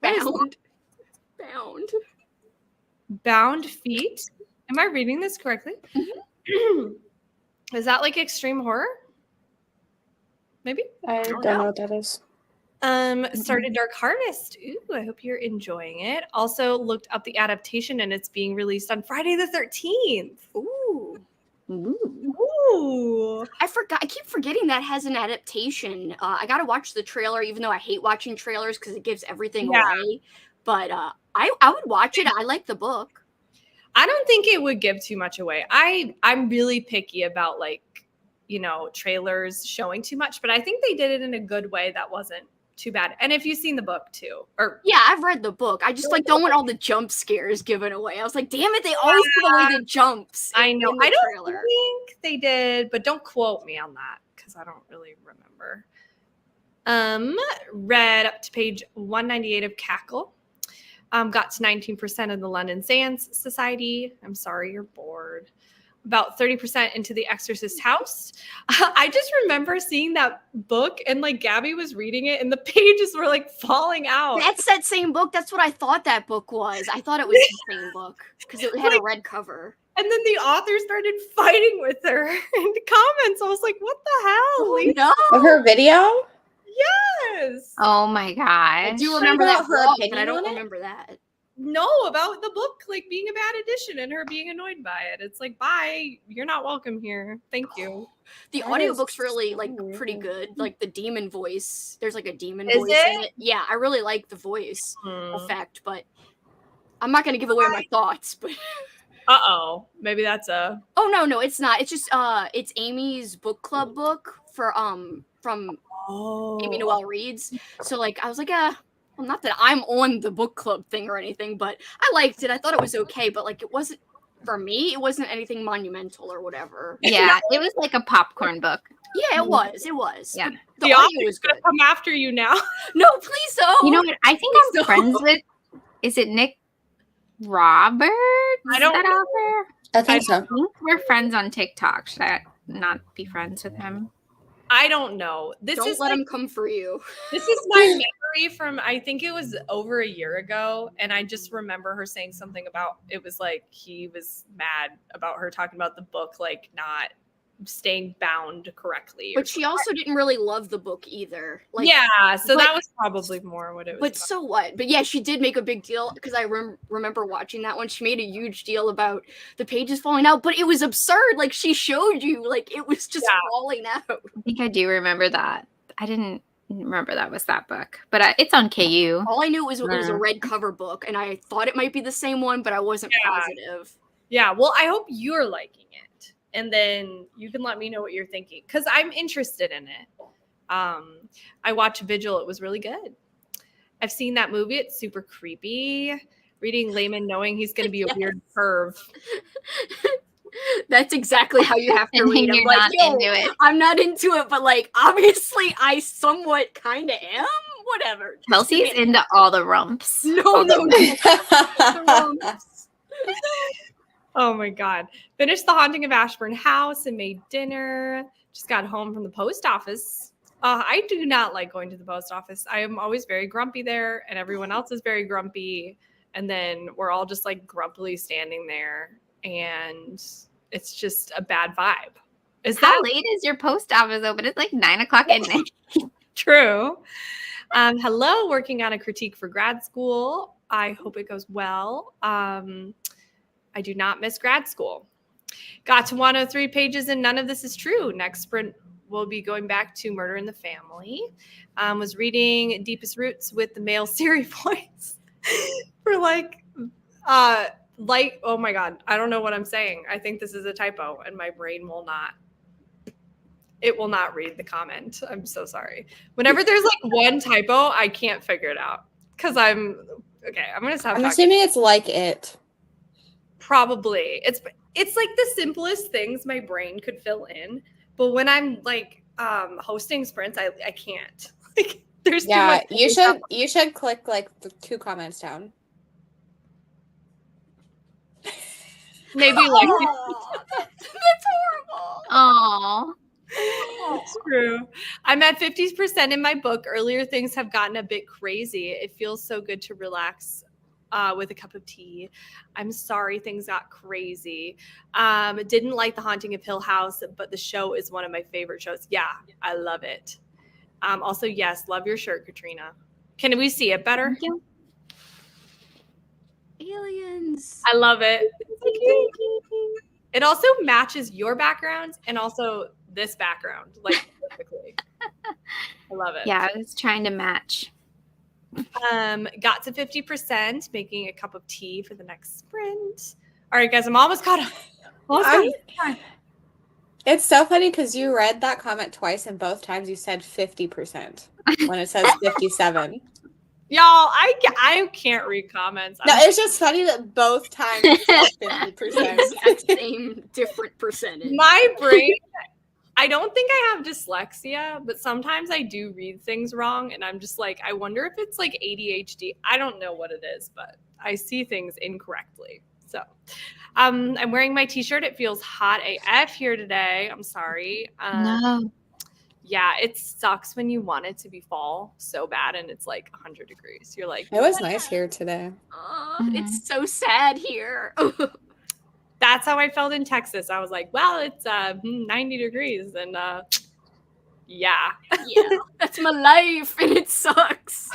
[SPEAKER 2] Bound Feet. Am I reading this correctly? Is that like extreme horror? Maybe?
[SPEAKER 3] I don't know what that is.
[SPEAKER 2] Started Dark Harvest. Ooh, I hope you're enjoying it. Also looked up the adaptation and it's being released on Friday the 13th.
[SPEAKER 4] Ooh.
[SPEAKER 2] Ooh.
[SPEAKER 4] I forgot. I keep forgetting that has an adaptation. I gotta watch the trailer, even though I hate watching trailers because it gives everything away. But I would watch it. I like the book.
[SPEAKER 2] I don't think it would give too much away. I'm really picky about like, trailers showing too much, but I think they did it in a good way that wasn't too bad. And if you've seen the book too, or
[SPEAKER 4] yeah, I've read the book. I just like don't want all the jump scares given away. I was like, damn it, they always give away the jumps.
[SPEAKER 2] I know. I don't
[SPEAKER 4] trailer.
[SPEAKER 2] think they did, but don't quote me on that because I don't really remember. Read up to page 198 of Cackle. Got to 19% of the London Sands Society. I'm sorry you're bored. About 30% into The Exorcist House. I just remember seeing that book and like Gabby was reading it and the pages were like falling out.
[SPEAKER 4] That's that same book. That's what I thought that book was. I thought it was the same book because it had a red cover.
[SPEAKER 2] And then the author started fighting with her in the comments. I was like, what the hell? Lisa?
[SPEAKER 4] No.
[SPEAKER 3] Of her video?
[SPEAKER 2] Yes.
[SPEAKER 1] Oh my gosh.
[SPEAKER 4] I do remember that
[SPEAKER 3] her
[SPEAKER 4] blog,
[SPEAKER 3] opinion
[SPEAKER 4] but I don't
[SPEAKER 3] on it?
[SPEAKER 4] remember that.
[SPEAKER 2] No, about the book like being a bad edition and her being annoyed by it. It's like, bye, you're not welcome here. Thank you.
[SPEAKER 4] The
[SPEAKER 3] That
[SPEAKER 4] audiobook's
[SPEAKER 3] is
[SPEAKER 4] really
[SPEAKER 3] so
[SPEAKER 4] like pretty
[SPEAKER 3] weird.
[SPEAKER 4] good. Like the demon voice. There's like a demon
[SPEAKER 2] Is
[SPEAKER 4] voice in it. Yeah, I really like the voice effect, but I'm not gonna give away my thoughts, but
[SPEAKER 2] Uh-oh. Maybe that's a
[SPEAKER 4] oh no, it's not. It's just it's Amy's book club book for from Amy Noel Reads. So like I was like, well, not that I'm on the book club thing or anything, but I liked it. I thought it was okay, but like it wasn't for me. It wasn't anything monumental or whatever.
[SPEAKER 1] Yeah, it was like a popcorn book.
[SPEAKER 4] Yeah, it was. It was.
[SPEAKER 1] Yeah.
[SPEAKER 4] The audio was
[SPEAKER 2] gonna
[SPEAKER 4] good.
[SPEAKER 2] come after you now.
[SPEAKER 4] No, please don't.
[SPEAKER 1] You know what? I think I'm
[SPEAKER 4] Please
[SPEAKER 1] friends
[SPEAKER 4] don't.
[SPEAKER 1] with. Is it Nick Roberts?
[SPEAKER 2] I don't
[SPEAKER 1] Is that
[SPEAKER 2] know.
[SPEAKER 1] author?
[SPEAKER 3] I think
[SPEAKER 1] I
[SPEAKER 3] so.
[SPEAKER 1] think we're friends on TikTok. Should I not be friends with him?
[SPEAKER 2] I don't know.
[SPEAKER 4] Don't let him come for you.
[SPEAKER 2] This is my memory from I think it was over a year ago, and I just remember her saying something about it was like he was mad about her talking about the book like not staying bound correctly.
[SPEAKER 4] But she also didn't really love the book either. Like,
[SPEAKER 2] yeah, so that was probably more what it was.
[SPEAKER 4] But about. So what? But yeah, she did make a big deal because I remember watching that one. She made a huge deal about the pages falling out, but it was absurd. Like she showed you, like it was just falling out.
[SPEAKER 1] I think I do remember that. I didn't remember that was that book, but it's on KU.
[SPEAKER 4] All I knew was it was a red cover book, and I thought it might be the same one, but I wasn't positive.
[SPEAKER 2] Yeah, well, I hope you're liking it, and then you can let me know what you're thinking because I'm interested in it. I watched Vigil; it was really good. I've seen that movie; it's super creepy. Reading Layman, knowing he's going to be a weird perv.
[SPEAKER 4] That's exactly how you have to read.
[SPEAKER 1] You're not into it.
[SPEAKER 4] I'm not into it, but like obviously, I somewhat kind of am. Whatever.
[SPEAKER 1] Kelsey's into all the rumps.
[SPEAKER 4] No. The rumps.
[SPEAKER 2] Oh my God. Finished The Haunting of Ashburn House and made dinner. Just got home from the post office. I do not like going to the post office. I am always very grumpy there, and everyone else is very grumpy. And then we're all just like grumpily standing there, and it's just a bad vibe.
[SPEAKER 1] How late is your post office open? It's like 9 o'clock at night.
[SPEAKER 2] True. Hello, working on a critique for grad school. I hope it goes well. I do not miss grad school. Got to 103 pages and none of this is true. Next sprint, we'll be going back to Murder in the Family. Was reading Deepest Roots with the male Siri voice for oh my God, I don't know what I'm saying. I think this is a typo and my brain will not read the comment. I'm so sorry. Whenever there's like one typo, I can't figure it out because I'm going to stop talking.
[SPEAKER 3] I'm assuming it's like it.
[SPEAKER 2] Probably. It's like the simplest things my brain could fill in. But when I'm like hosting sprints, I can't. Like there's too much.
[SPEAKER 3] You should click like the 2 comments down.
[SPEAKER 2] Maybe like
[SPEAKER 4] that's horrible.
[SPEAKER 1] Aww.
[SPEAKER 2] It's true. I'm at 50% in my book. Earlier things have gotten a bit crazy. It feels so good to relax with a cup of tea. I'm sorry things got crazy. Didn't like The Haunting of Hill House, but the show is one of my favorite shows. Yeah, I love it. Also, yes, love your shirt, Katrina. Can we see it better?
[SPEAKER 1] Thank you.
[SPEAKER 4] Aliens.
[SPEAKER 2] I love it. It also matches your background and also this background, like perfectly. I love it.
[SPEAKER 1] Yeah, I was trying to match.
[SPEAKER 2] Got to 50%, making a cup of tea for the next sprint. All right, guys, I'm almost caught up.
[SPEAKER 3] It's so funny because you read that comment twice and both times you said 50% when it says 57.
[SPEAKER 2] Y'all, I can't read comments.
[SPEAKER 3] No, it's just funny that both times it said 50%.
[SPEAKER 4] Same different percentage.
[SPEAKER 2] My brain, I don't think I have dyslexia, but sometimes I do read things wrong, and I'm just like, I wonder if it's like ADHD. I don't know what it is, but I see things incorrectly. So I'm wearing my t-shirt. It feels hot AF here today. I'm sorry.
[SPEAKER 1] No.
[SPEAKER 2] Yeah, it sucks when you want it to be fall so bad and it's like 100 degrees. You're like,
[SPEAKER 3] it was nice here today.
[SPEAKER 4] It's so sad here.
[SPEAKER 2] That's how I felt in Texas. I was like, well, it's 90 degrees and yeah,
[SPEAKER 4] that's my life and it sucks.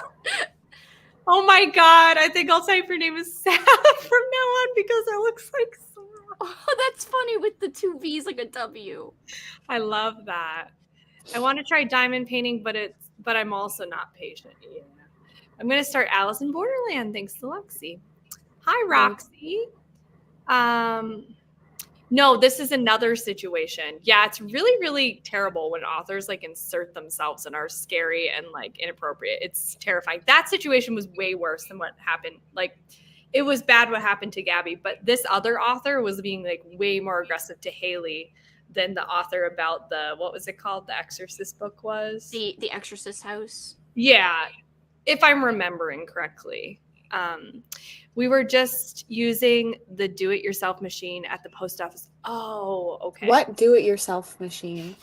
[SPEAKER 2] Oh my God, I think I'll type your name as Sam from now on because it looks like Sarah.
[SPEAKER 4] Oh, that's funny with the 2 V's like a W.
[SPEAKER 2] I love that. I want to try diamond painting, but I'm also not patient. Yeah. I'm going to start Alice in Borderland. Thanks to Lexi. Hi, Roxy. No, this is another situation. Yeah, it's really, really terrible when authors like insert themselves and are scary and like inappropriate. It's terrifying. That situation was way worse than what happened. Like, it was bad what happened to Gabby, but this other author was being like way more aggressive to Haley than the author about what was it called? The Exorcist book was?
[SPEAKER 4] The Exorcist house.
[SPEAKER 2] Yeah, if I'm remembering correctly. We were just using the do-it-yourself machine at the post office. Oh, okay.
[SPEAKER 3] What do-it-yourself machine?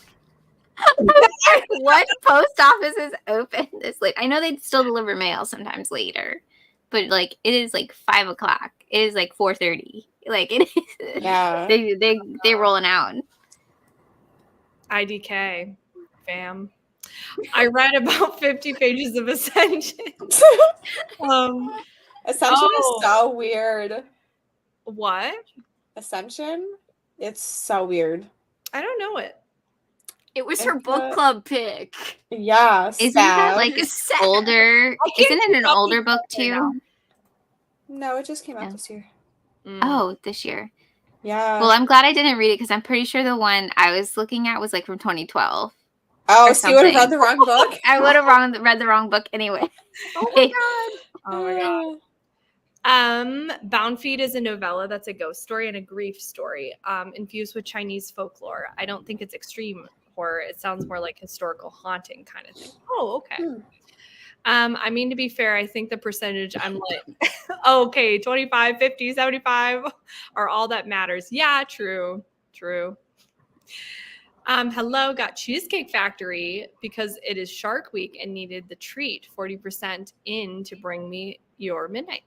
[SPEAKER 1] What post office is open this late? I know they still deliver mail sometimes later, but like it is like 5 o'clock. It is like 4:30. Like it is.
[SPEAKER 3] Yeah.
[SPEAKER 1] They're rolling out.
[SPEAKER 2] IDK, fam. I read about 50 pages of Ascension.
[SPEAKER 3] Ascension is so weird.
[SPEAKER 2] What?
[SPEAKER 3] Ascension? It's so weird.
[SPEAKER 2] I don't know it.
[SPEAKER 4] It was her book club pick.
[SPEAKER 3] Yeah,
[SPEAKER 1] isn't that like older? Isn't it an older book too?
[SPEAKER 3] No, it just came out this year.
[SPEAKER 1] Oh, this year.
[SPEAKER 3] Yeah.
[SPEAKER 1] Well, I'm glad I didn't read it because I'm pretty sure the one I was looking at was like from 2012.
[SPEAKER 3] Oh, so you would have read the wrong book?
[SPEAKER 1] I would have read the wrong book anyway.
[SPEAKER 2] Oh my god. Oh my god. Bound Feet is a novella that's a ghost story and a grief story, infused with Chinese folklore. I don't think it's extreme horror. It sounds more like historical haunting kind of thing. Oh, okay. I mean, to be fair, I think the percentage I'm like, okay, 25, 50, 75 are all that matters. Yeah, true. Hello, got Cheesecake Factory because it is Shark Week and needed the treat, 40% in to bring me your midnight.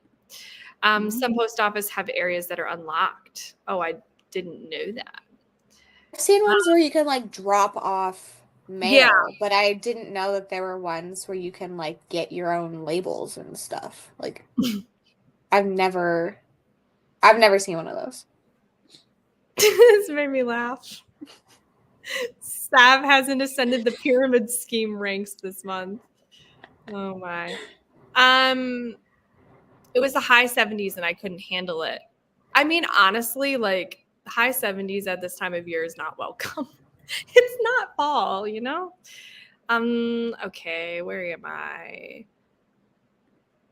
[SPEAKER 2] Some post office have areas that are unlocked. Oh, I didn't know that.
[SPEAKER 3] I've seen ones where you can like drop off mail, but I didn't know that there were ones where you can like get your own labels and stuff. Like I've never seen one of those.
[SPEAKER 2] This made me laugh. Sav hasn't ascended the pyramid scheme ranks this month. Oh my. It was the high 70s and I couldn't handle it. I mean, honestly, like high 70s at this time of year is not welcome. It's not fall, you know? Okay, where am I?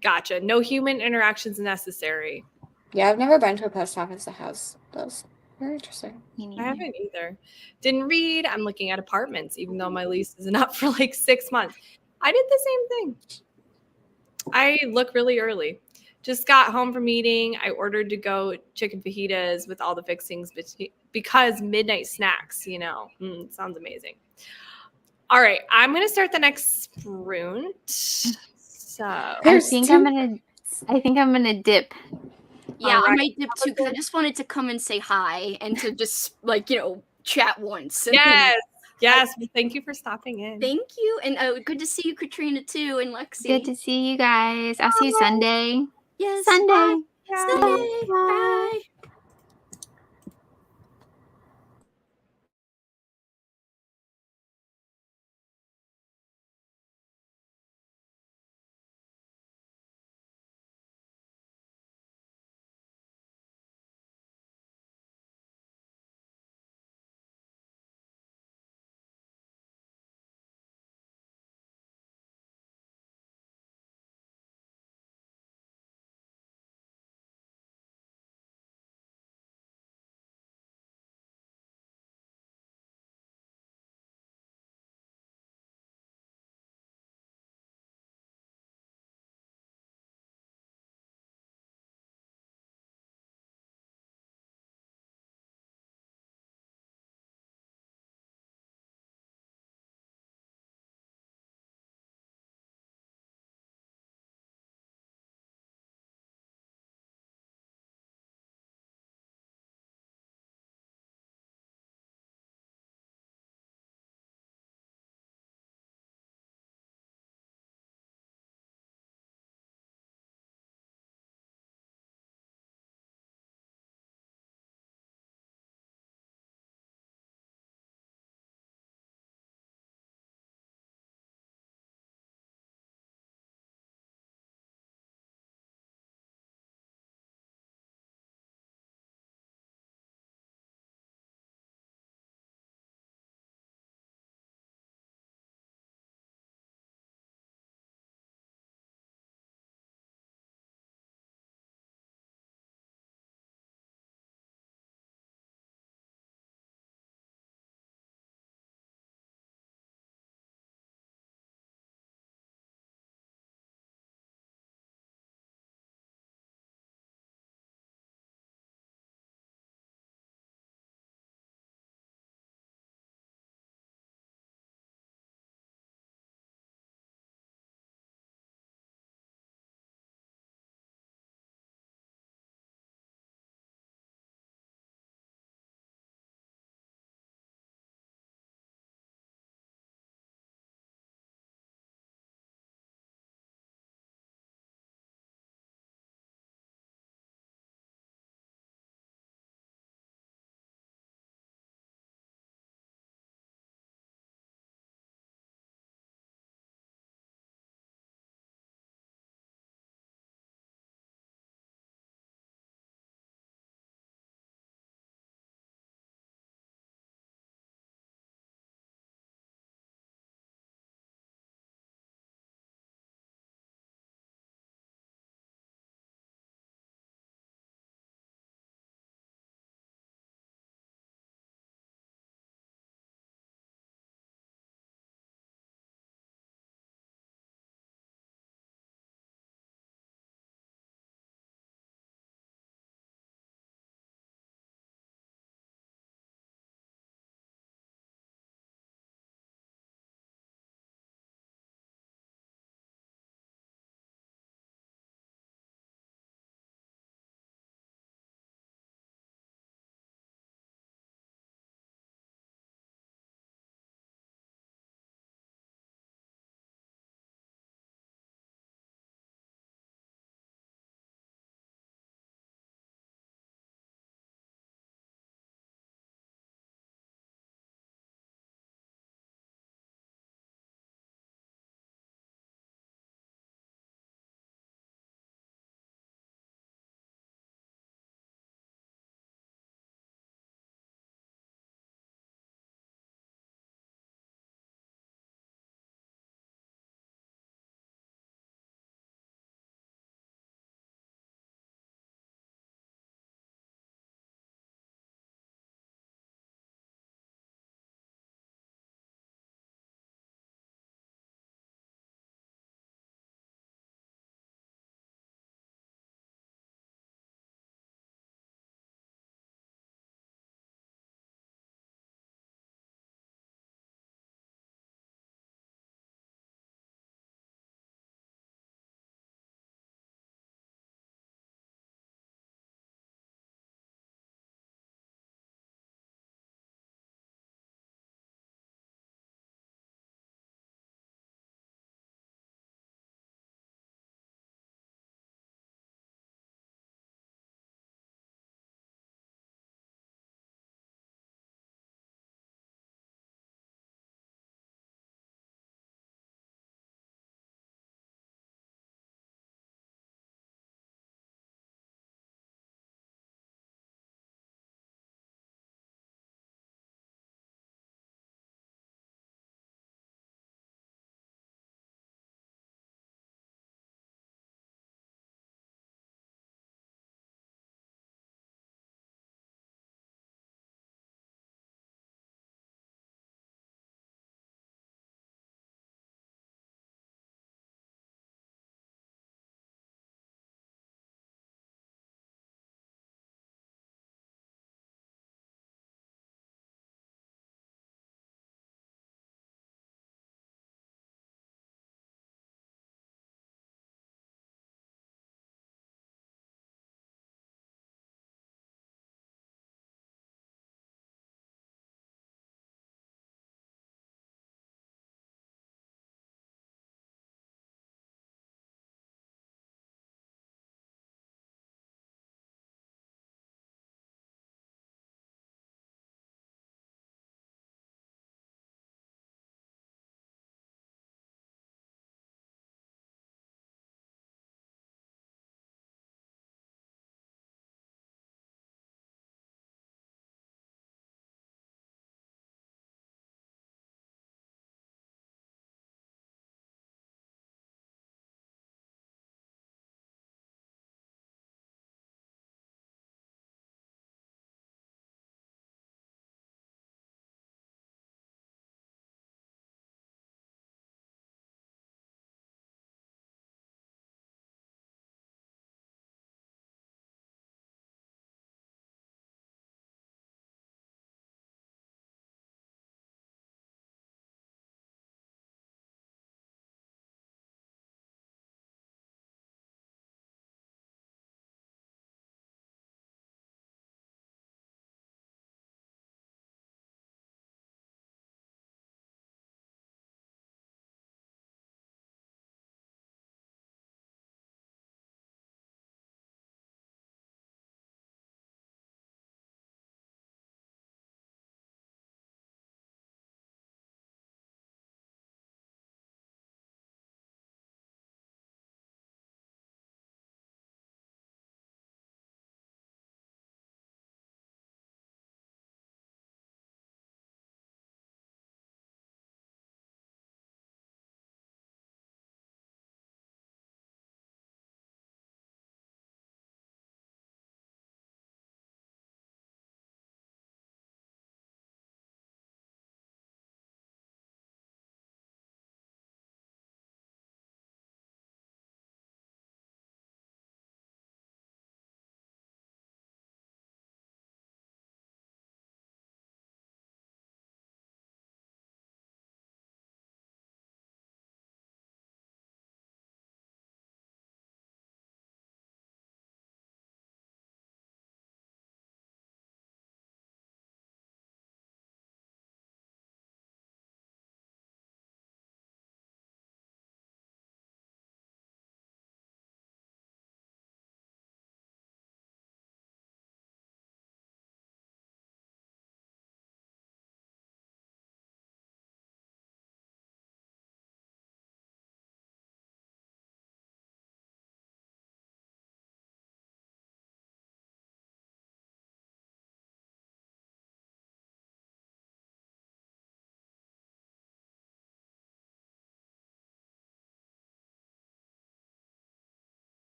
[SPEAKER 2] Gotcha. No human interactions necessary.
[SPEAKER 3] Yeah, I've never been to a post office that has those. Very interesting.
[SPEAKER 2] I haven't either. Didn't read. I'm looking at apartments, even though my lease isn't up for like 6 months. I did the same thing. I look really early. Just got home from eating. I ordered to go chicken fajitas with all the fixings because midnight snacks, you know, sounds amazing. All right, I'm gonna start the next sprint. So
[SPEAKER 1] I think I'm gonna dip.
[SPEAKER 4] Yeah, I might dip too because I just wanted to come and say hi and to just like chat once.
[SPEAKER 2] Yes. Well, thank you for stopping in.
[SPEAKER 4] Thank you, and good to see you, Katrina, too, and Lexi.
[SPEAKER 1] Good to see you guys. I'll see you Sunday.
[SPEAKER 4] Yes,
[SPEAKER 1] Sunday.
[SPEAKER 4] Sunday. Bye.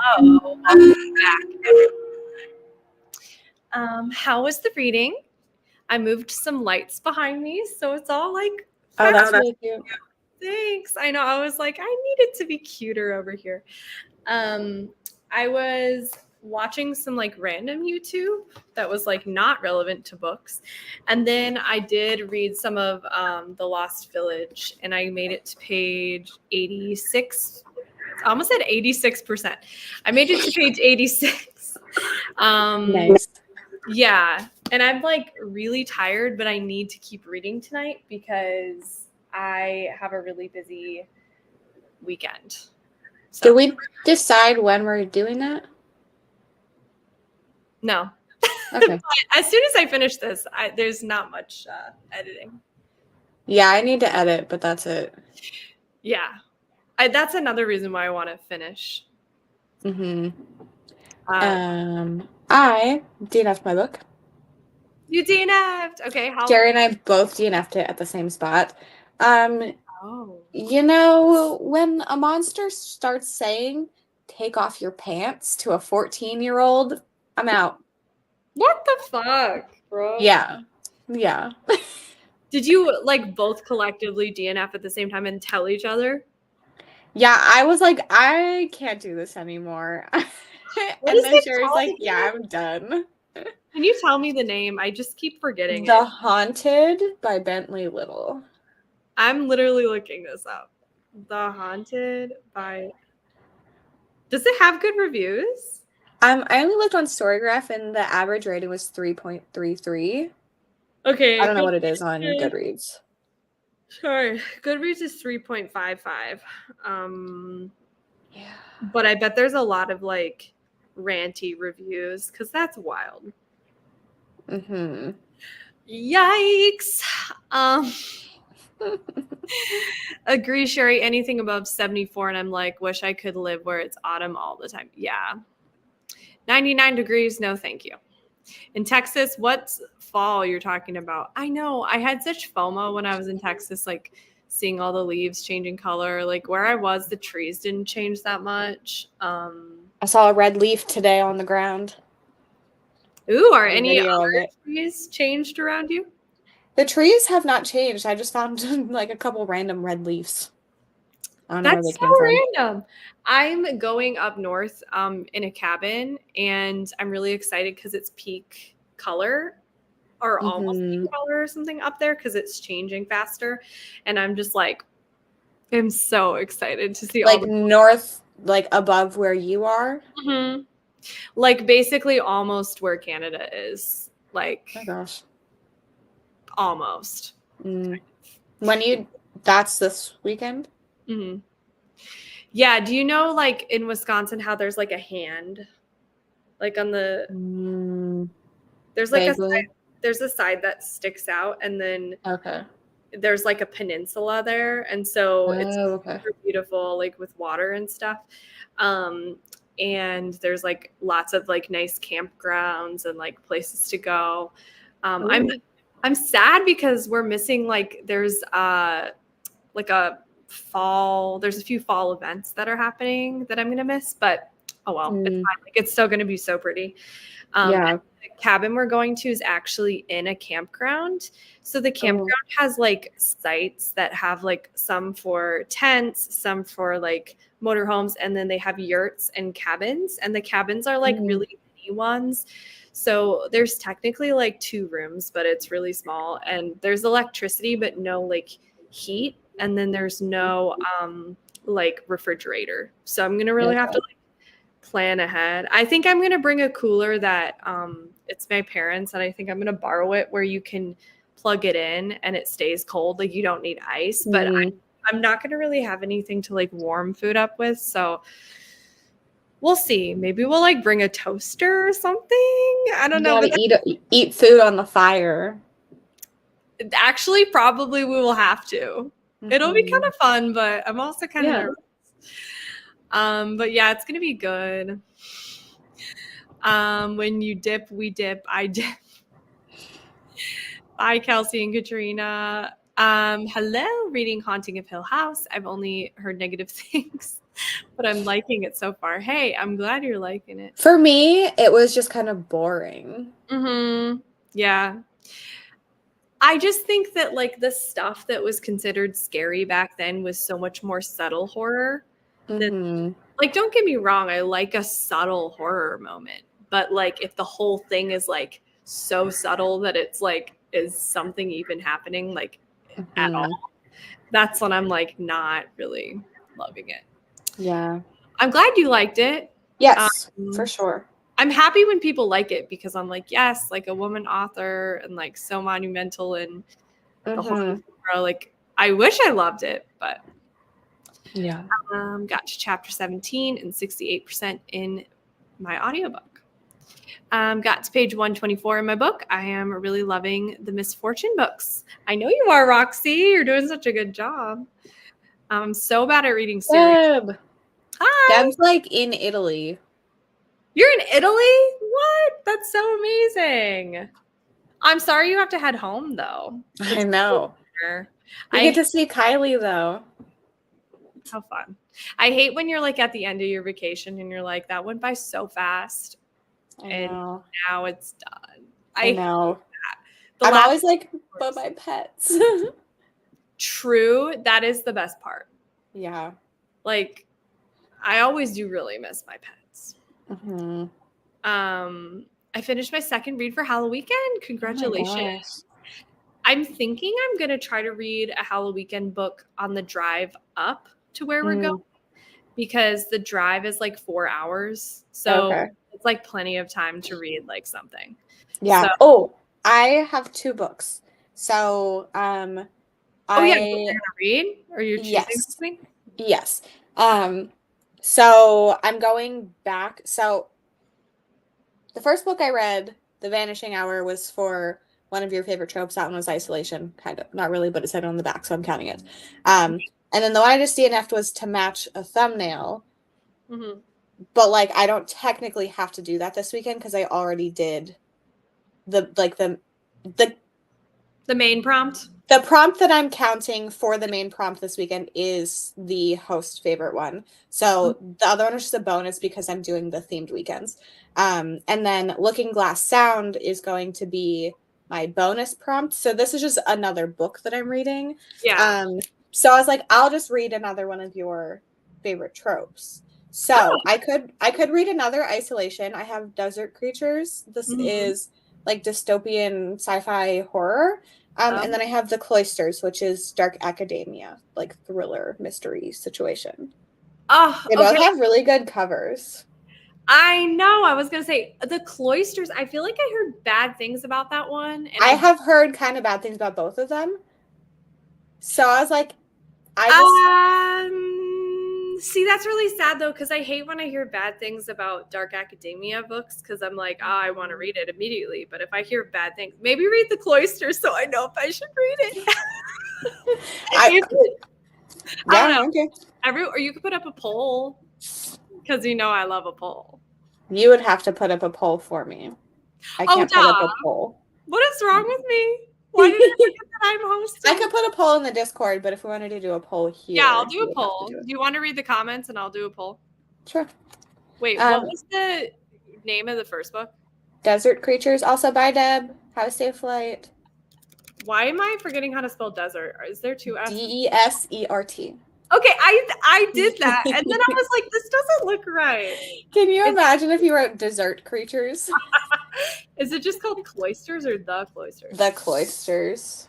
[SPEAKER 2] Hello, welcome back. How was the reading? I moved some lights behind me, so it's all like.
[SPEAKER 3] Oh, that's really cute.
[SPEAKER 2] Thanks. I know. I was like, I need it to be cuter over here. I was watching some like random YouTube that was like not relevant to books, and then I did read some of The Lost Village, and I made it to page 86. I almost said 86%. I made it to page 86.
[SPEAKER 3] Nice.
[SPEAKER 2] Yeah, and I'm like really tired, but I need to keep reading tonight because I have a really busy weekend. So.
[SPEAKER 3] Did we decide when we're doing that?
[SPEAKER 2] No.
[SPEAKER 3] Okay.
[SPEAKER 2] As soon as I finish this, there's not much editing.
[SPEAKER 3] Yeah, I need to edit, but that's it.
[SPEAKER 2] Yeah. That's another reason why I want to finish.
[SPEAKER 3] Mm-hmm. I DNF'd my book.
[SPEAKER 2] You DNF'd. Okay.
[SPEAKER 3] Jerry and I both DNF'd it at the same spot.
[SPEAKER 2] Oh.
[SPEAKER 3] You know, when a monster starts saying, "Take off your pants" to a 14-year-old, I'm out.
[SPEAKER 2] What the fuck, bro?
[SPEAKER 3] Yeah. Yeah.
[SPEAKER 2] Did you like both collectively DNF at the same time and tell each other?
[SPEAKER 3] Yeah, I was like, I can't do this anymore. And then Sherry's like, yeah, I'm done.
[SPEAKER 2] Can you tell me the name? I just keep forgetting
[SPEAKER 3] The
[SPEAKER 2] it.
[SPEAKER 3] Haunted by Bentley Little.
[SPEAKER 2] I'm literally looking this up. The Haunted by... Does it have good reviews?
[SPEAKER 3] I only looked on Storygraph and the average rating was 3.33.
[SPEAKER 2] Okay.
[SPEAKER 3] I don't know what it is on Goodreads.
[SPEAKER 2] Sorry. Goodreads is 3.55.
[SPEAKER 3] Yeah.
[SPEAKER 2] But I bet there's a lot of like ranty reviews because that's wild.
[SPEAKER 3] Mm-hmm.
[SPEAKER 2] Yikes. Agree, Sherry. Anything above 74, and I'm like, wish I could live where it's autumn all the time. Yeah. 99 degrees, no thank you. In Texas, what's fall you're talking about? I know. I had such FOMO when I was in Texas, like seeing all the leaves changing color. Like where I was, the trees didn't change that much.
[SPEAKER 3] I saw a red leaf today on the ground.
[SPEAKER 2] Ooh, are any other trees changed around you?
[SPEAKER 3] The trees have not changed. I just found like a couple random red leaves. I don't know where they came from.
[SPEAKER 2] Random. I'm going up north in a cabin, and I'm really excited because it's peak color or almost peak color or something up there because it's changing faster. And I'm just like, I'm so excited to see
[SPEAKER 3] like
[SPEAKER 2] all the
[SPEAKER 3] north, like above where you are.
[SPEAKER 2] Mm-hmm. Like basically almost where Canada is. Like,
[SPEAKER 3] oh my gosh,
[SPEAKER 2] almost.
[SPEAKER 3] That's this weekend.
[SPEAKER 2] Mm-hmm. Yeah. Do you know, like in Wisconsin, how there's like a hand, like on the there's like there's a side that sticks out, and then there's like a peninsula there, and so it's super beautiful, like with water and stuff. And there's like lots of like nice campgrounds and like places to go. I'm sad because we're missing like there's like a fall. There's a few fall events that are happening that I'm gonna miss, but oh well, it's fine. Like it's still gonna be so pretty. Yeah. The cabin we're going to is actually in a campground. So the campground has like sites that have like some for tents, some for like motorhomes, and then they have yurts and cabins. And the cabins are like really mini ones. So there's technically like 2 rooms, but it's really small. And there's electricity, but no like heat. And then there's no like refrigerator. So I'm gonna really have to like plan ahead. I think I'm gonna bring a cooler that it's my parents, and I think I'm gonna borrow it where you can plug it in and it stays cold. Like you don't need ice, but I'm not gonna really have anything to like warm food up with. So we'll see. Maybe we'll like bring a toaster or something. I don't know.
[SPEAKER 3] Eat food on the fire.
[SPEAKER 2] Actually, probably we will have to. It'll be kind of fun, but I'm also kind of nervous. But yeah, it's gonna be good. When you dip, we dip, I dip. Bye, Kelsey and Katrina. Hello, reading Haunting of Hill House. I've only heard negative things. but I'm liking it so far. Hey, I'm glad you're liking it.
[SPEAKER 3] For me, it was just kind of boring.
[SPEAKER 2] Yeah. I just think that like the stuff that was considered scary back then was so much more subtle horror. That, like, don't get me wrong, I like a subtle horror moment, but like if the whole thing is like so subtle that it's like, is something even happening like at all? That's when I'm like not really loving it.
[SPEAKER 3] Yeah.
[SPEAKER 2] I'm glad you liked it.
[SPEAKER 3] Yes, for sure.
[SPEAKER 2] I'm happy when people like it because I'm like, yes, like a woman author and like so monumental and the whole genre. Like, I wish I loved it, but
[SPEAKER 3] yeah.
[SPEAKER 2] Got to chapter 17 and 68% in my audiobook. Got to page 124 in my book. I am really loving the Misfortune books. I know you are, Roxy. You're doing such a good job. I'm so bad at reading series.
[SPEAKER 3] Deb.
[SPEAKER 2] Hi.
[SPEAKER 3] Deb's like in Italy.
[SPEAKER 2] You're in Italy? What? That's so amazing. I'm sorry you have to head home, though.
[SPEAKER 3] I know.
[SPEAKER 2] Cool.
[SPEAKER 3] We get to see Kylie, though.
[SPEAKER 2] How fun. I hate when you're like at the end of your vacation and you're like, that went by so fast.
[SPEAKER 3] I know.
[SPEAKER 2] Now it's done.
[SPEAKER 3] I know.
[SPEAKER 2] I'm
[SPEAKER 3] always like, but my pets.
[SPEAKER 2] True. That is the best part.
[SPEAKER 3] Yeah.
[SPEAKER 2] Like, I always do really miss my pets. I finished my second read for Halloweekend. Congratulations. I'm thinking I'm going to try to read a Halloweekend book on the drive up to where we're going because the drive is like 4 hours. So it's like plenty of time to read like something.
[SPEAKER 3] Yeah. So, I have 2 books. So,
[SPEAKER 2] you're going to read or you're choosing something?
[SPEAKER 3] Yes. So I'm going back. So the first book I read, The Vanishing Hour, was for one of your favorite tropes. That one was Isolation, kind of. Not really, but it said on the back, so I'm counting it. And then the one I just DNF'd was To Match a Thumbnail. But like, I don't technically have to do that this weekend because I already did the
[SPEAKER 2] main prompt.
[SPEAKER 3] The prompt that I'm counting for the main prompt this weekend is the host favorite one. So the other one is just a bonus because I'm doing the themed weekends. And then Looking Glass Sound is going to be my bonus prompt. So this is just another book that I'm reading.
[SPEAKER 2] Yeah.
[SPEAKER 3] So I was like, I'll just read another one of your favorite tropes. So I could read another Isolation. I have Desert Creatures. This is like dystopian sci-fi horror. And then I have The Cloisters, which is dark academia, like thriller mystery situation. They both have really good covers.
[SPEAKER 2] I know. I was going to say The Cloisters. I feel like I heard bad things about that one. And
[SPEAKER 3] I have heard kind of bad things about both of them. So I was like,
[SPEAKER 2] see, that's really sad though, because I hate when I hear bad things about dark academia books because I'm like, I want to read it immediately. But if I hear bad things, maybe read The Cloisters so I know if I should read it. I don't know. Okay. Or you could put up a poll because you know I love a poll.
[SPEAKER 3] You would have to put up a poll for me. I can't put up a poll.
[SPEAKER 2] What is wrong with me? Why did I forget that I'm hosting?
[SPEAKER 3] I could put a poll in the Discord, but if we wanted to do a poll here.
[SPEAKER 2] Yeah, I'll do a poll. Do you want to read the comments and I'll do a poll?
[SPEAKER 3] Sure.
[SPEAKER 2] Wait, what was the name of the first book?
[SPEAKER 3] Desert Creatures, also by Deb. Have a safe flight.
[SPEAKER 2] Why am I forgetting how to spell desert? Is there 2 S's?
[SPEAKER 3] Desert.
[SPEAKER 2] Okay, I did that. And then I was like, this doesn't look right.
[SPEAKER 3] Can you imagine if you wrote Desert Creatures?
[SPEAKER 2] Is it just called Cloisters or The Cloisters?
[SPEAKER 3] The Cloisters.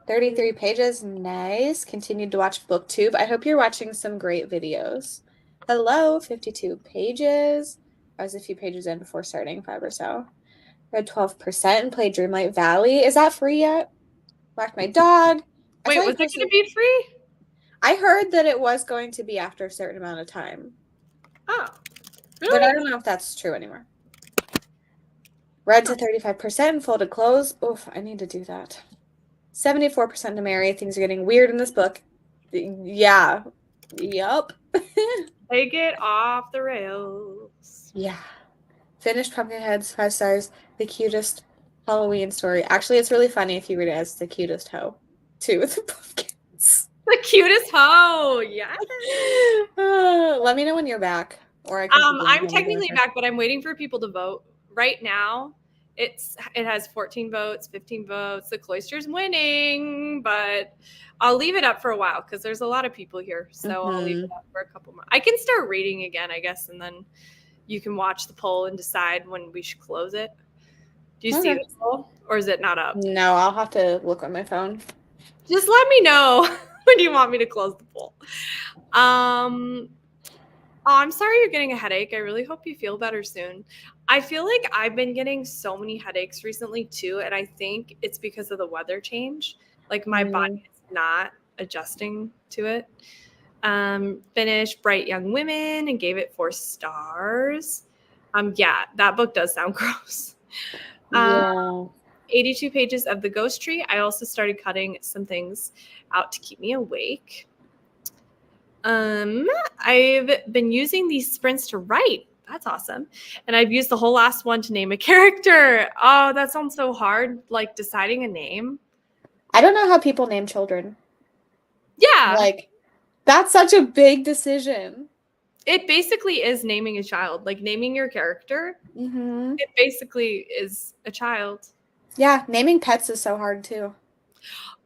[SPEAKER 3] 33 pages. Nice. Continued to watch BookTube. I hope you're watching some great videos. Hello, 52 pages. I was a few pages in before starting, 5 or so. Read 12% and played Dreamlight Valley. Is that free yet? Walked my dog.
[SPEAKER 2] Wait, was it going to be free?
[SPEAKER 3] I heard that it was going to be after a certain amount of time.
[SPEAKER 2] Oh, really?
[SPEAKER 3] But I don't know if that's true anymore. Read to 35% and folded clothes. Oof, I need to do that. 74% to Mary. Things are getting weird in this book. Yeah. Yup.
[SPEAKER 2] They get off the rails.
[SPEAKER 3] Yeah. Finished Pumpkinheads, 5 stars. The cutest Halloween story. Actually, it's really funny if you read it as the cutest hoe. Too, with the pumpkins.
[SPEAKER 2] The cutest hoe. Yeah.
[SPEAKER 3] Let me know when you're back. Or I can keep doing
[SPEAKER 2] I'm
[SPEAKER 3] what I'm doing
[SPEAKER 2] technically
[SPEAKER 3] here.
[SPEAKER 2] back, but I'm waiting for people to vote. Right now, it has 14 votes, 15 votes. The Cloister's winning, but I'll leave it up for a while because there's a lot of people here. So I'll leave it up for a couple more. I can start reading again, I guess, and then you can watch the poll and decide when we should close it. Do you see the poll, or is it not up?
[SPEAKER 3] No, I'll have to look on my phone.
[SPEAKER 2] Just let me know when you want me to close the poll. Oh, I'm sorry you're getting a headache. I really hope you feel better soon. I feel like I've been getting so many headaches recently too, and I think it's because of the weather change. Like my body is not adjusting to it. Finished Bright Young Women and gave it 4 stars. Yeah, that book does sound gross. 82 pages of The Ghost Tree. I also started cutting some things out to keep me awake. I've been using these sprints to write. That's awesome. And I've used the whole last one to name a character. Oh, that sounds so hard. Like deciding a name.
[SPEAKER 3] I don't know how people name children.
[SPEAKER 2] Yeah.
[SPEAKER 3] Like, that's such a big decision.
[SPEAKER 2] It basically is naming a child. Like naming your character.
[SPEAKER 3] Mm-hmm.
[SPEAKER 2] It basically is a child.
[SPEAKER 3] Yeah, naming pets is so hard too.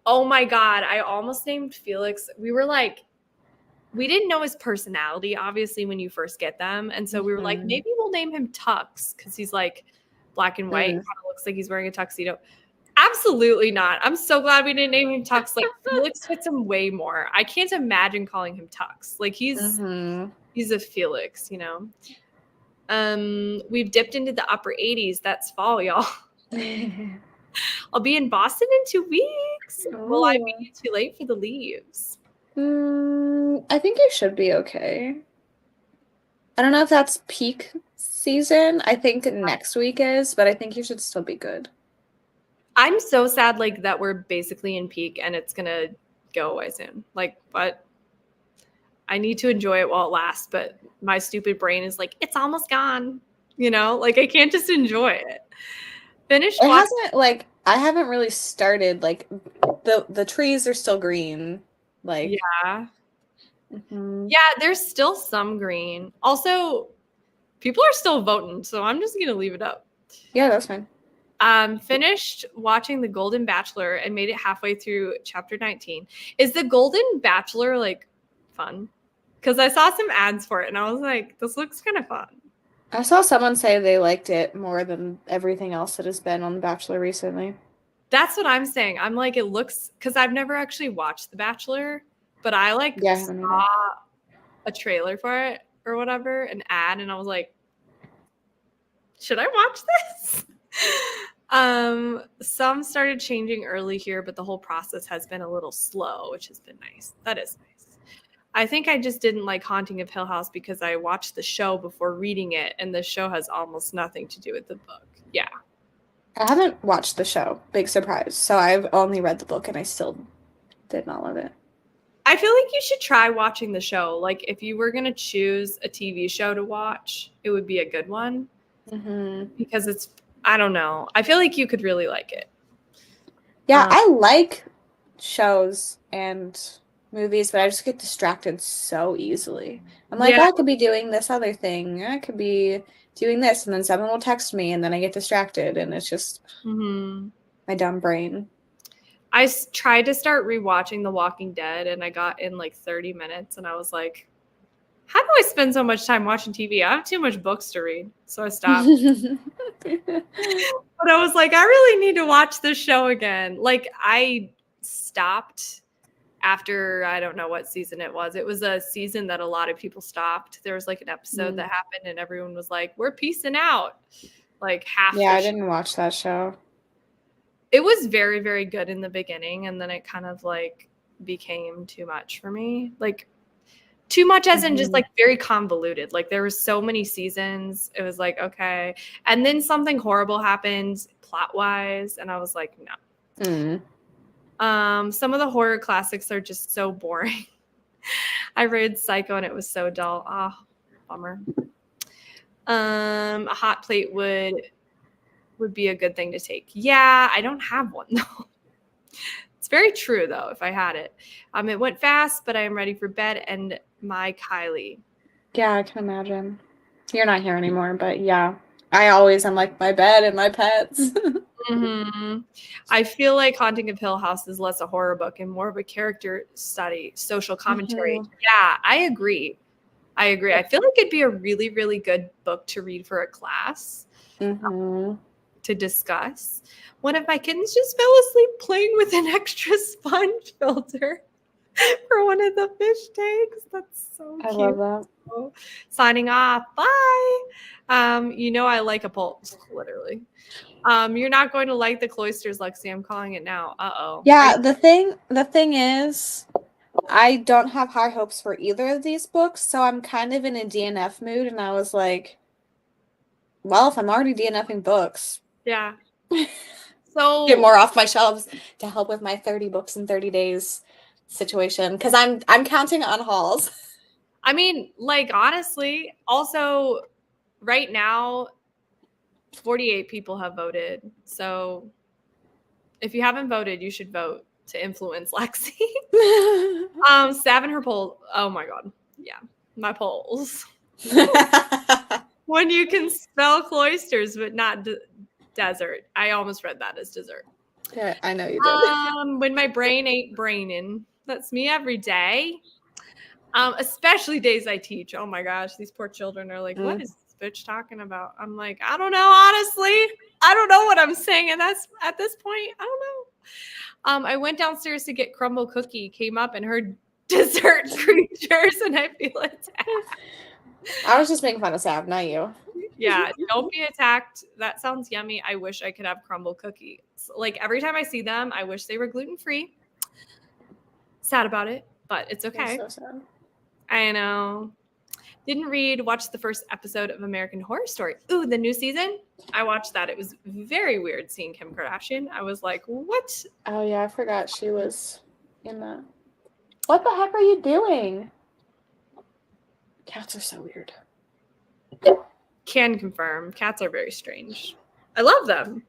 [SPEAKER 2] Oh my God. I almost named Felix. We didn't know his personality, obviously, when you first get them. And so we were like, maybe we'll name him Tux because he's like black and white. Kind of looks like he's wearing a tuxedo. Absolutely not. I'm so glad we didn't name him Tux. Like Felix fits him way more. I can't imagine calling him Tux. Like he's a Felix, you know. We've dipped into the upper 80s. That's fall, y'all. I'll be in Boston in 2 weeks. Will I be too late for the leaves?
[SPEAKER 3] I think you should be okay. I don't know if that's peak season. I think next week is, but I think you should still be good.
[SPEAKER 2] I'm so sad like that we're basically in peak and it's gonna go away soon. Like, but I need to enjoy it while it lasts, but my stupid brain is like, it's almost gone. You know, like I can't just enjoy it. Finished.
[SPEAKER 3] It hasn't like I haven't really started like the trees are still green. Like
[SPEAKER 2] yeah. Yeah, there's still some green. Also, people are still voting, so I'm just gonna leave it up.
[SPEAKER 3] Yeah, that's fine.
[SPEAKER 2] Finished watching The Golden Bachelor and made it halfway through chapter 19. Is The Golden Bachelor like fun? Because I saw some ads for it and I was like, this looks kind of fun.
[SPEAKER 3] I saw someone say they liked it more than everything else that has been on The Bachelor recently.
[SPEAKER 2] That's what I'm saying. I'm like, it looks, because I've never actually watched The Bachelor, but I saw a trailer for it or whatever, an ad, and I was like, should I watch this? Some started changing early here, but the whole process has been a little slow, which has been nice. That is nice. I think I just didn't like Haunting of Hill House because I watched the show before reading it, and the show has almost nothing to do with the book. Yeah.
[SPEAKER 3] I haven't watched the show. Big surprise. So I've only read the book and I still did not love it.
[SPEAKER 2] I feel like you should try watching the show. Like if you were going to choose a TV show to watch, it would be a good one. Because it's, I don't know. I feel like you could really like it.
[SPEAKER 3] Yeah, I like shows and movies, but I just get distracted so easly. I'm like, I could be doing this other thing. I could be doing this, and then someone will text me, and then I get distracted, and it's just my dumb brain.
[SPEAKER 2] I tried to start rewatching The Walking Dead, and I got in like 30 minutes, and I was like, how do I spend so much time watching TV? I have too much books to read, so I stopped. But I was like, I really need to watch this show again. Like, I stopped after, I don't know what season it was. It was a season that a lot of people stopped. There was like an episode that happened and everyone was like, we're peacing out. Like half.
[SPEAKER 3] Yeah, I didn't watch that show.
[SPEAKER 2] It was very, very good in the beginning. And then it kind of like became too much for me. Like too much as in just like very convoluted. Like there were so many seasons. It was like, okay. And then something horrible happened plot wise. And I was like, no. Some of the horror classics are just so boring. I read Psycho and it was so dull. Oh, bummer. A hot plate would be a good thing to take. Yeah, I don't have one though. It's very true, though, if I had it. It went fast, but I am ready for bed and my Kylie.
[SPEAKER 3] Yeah, I can imagine. You're not here anymore, but yeah. I always am like my bed and my pets.
[SPEAKER 2] Mm-hmm. I feel like Haunting of Hill House is less a horror book and more of a character study, social commentary.
[SPEAKER 3] Mm-hmm.
[SPEAKER 2] Yeah, I agree. I feel like it'd be a really, really good book to read for a class to discuss. One of my kittens just fell asleep playing with an extra sponge filter for one of the fish tanks. That's so cute.
[SPEAKER 3] I love that.
[SPEAKER 2] Signing off. Bye. I like a pulse, literally. You're not going to like the cloisters, Lexi. I'm calling it now. Uh-oh.
[SPEAKER 3] Yeah, the thing is, I don't have high hopes for either of these books, so I'm kind of in a DNF mood, and I was like, well, if I'm already DNFing books.
[SPEAKER 2] Yeah. So
[SPEAKER 3] get more off my shelves to help with my 30 books in 30 days situation, because I'm counting on hauls.
[SPEAKER 2] I mean, like, honestly, also right now 48 people have voted. So if you haven't voted, you should vote to influence Lexi. Savin her poll. Oh my god. Yeah. My polls. When you can spell cloisters but not desert. I almost read that as dessert.
[SPEAKER 3] Yeah, I know you did.
[SPEAKER 2] When my brain ain't braining. That's me every day. Especially days I teach. Oh my gosh, these poor children are like, what is this bitch talking about? I'm like, I don't know, honestly. I don't know what I'm saying. And that's at this point, I don't know. I went downstairs to get crumble cookie, came up and heard dessert creatures, and I feel attacked.
[SPEAKER 3] I was just making fun of Sav, not you.
[SPEAKER 2] Yeah, don't be attacked. That sounds yummy. I wish I could have crumble cookies. Like every time I see them, I wish they were gluten-free. Sad about it, but it's okay.
[SPEAKER 3] That's so sad.
[SPEAKER 2] I know. Didn't read, watched the first episode of American Horror Story. Ooh, the new season? I watched that. It was very weird seeing Kim Kardashian. I was like, what?
[SPEAKER 3] Oh, yeah, I forgot she was in that. What the heck are you doing? Cats are so weird.
[SPEAKER 2] Can confirm. Cats are very strange. I love them.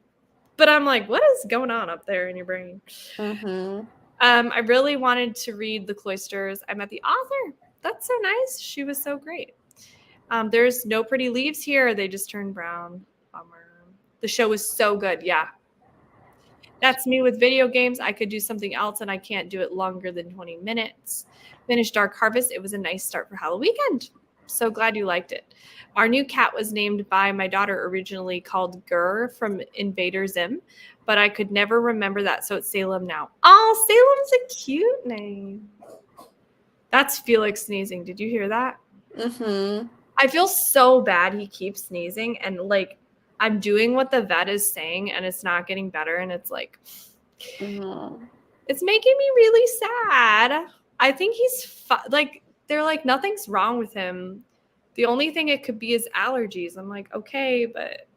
[SPEAKER 2] But I'm like, what is going on up there in your brain?
[SPEAKER 3] Mm-hmm.
[SPEAKER 2] I really wanted to read The Cloisters. I met the author. That's so nice. She was so great. There's no pretty leaves here. They just turned brown. Bummer. The show was so good. Yeah. That's me with video games. I could do something else and I can't do it longer than 20 minutes. Finished Dark Harvest. It was a nice start for Halloweekend. So glad you liked it. Our new cat was named by my daughter, originally called Gurr from Invader Zim, but I could never remember that, so it's Salem now. Oh, Salem's a cute name. That's Felix sneezing. Did you hear that?
[SPEAKER 3] Mm-hmm.
[SPEAKER 2] I feel so bad he keeps sneezing, and like I'm doing what the vet is saying, and it's not getting better, and it's like it's making me really sad. I think he's like they're like nothing's wrong with him. The only thing it could be is allergies. I'm like, okay, but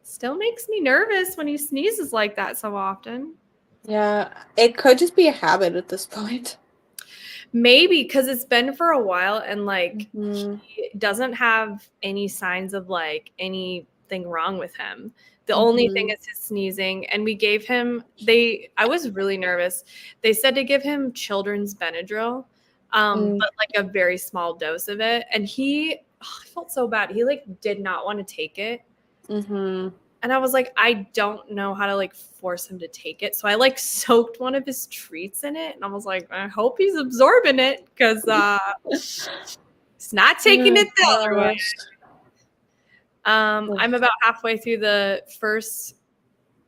[SPEAKER 2] still makes me nervous when he sneezes like that so often.
[SPEAKER 3] Yeah, it could just be a habit at this point.
[SPEAKER 2] Maybe because it's been for a while and like he doesn't have any signs of like anything wrong with him. The only thing is his sneezing. And we gave him, I was really nervous. They said to give him children's Benadryl, but like a very small dose of it. And I felt so bad. He like did not want to take it. And I was like, I don't know how to like force him to take it. So I like soaked one of his treats in it. And I was like, I hope he's absorbing it because he's not taking it the other way. I'm about halfway through the first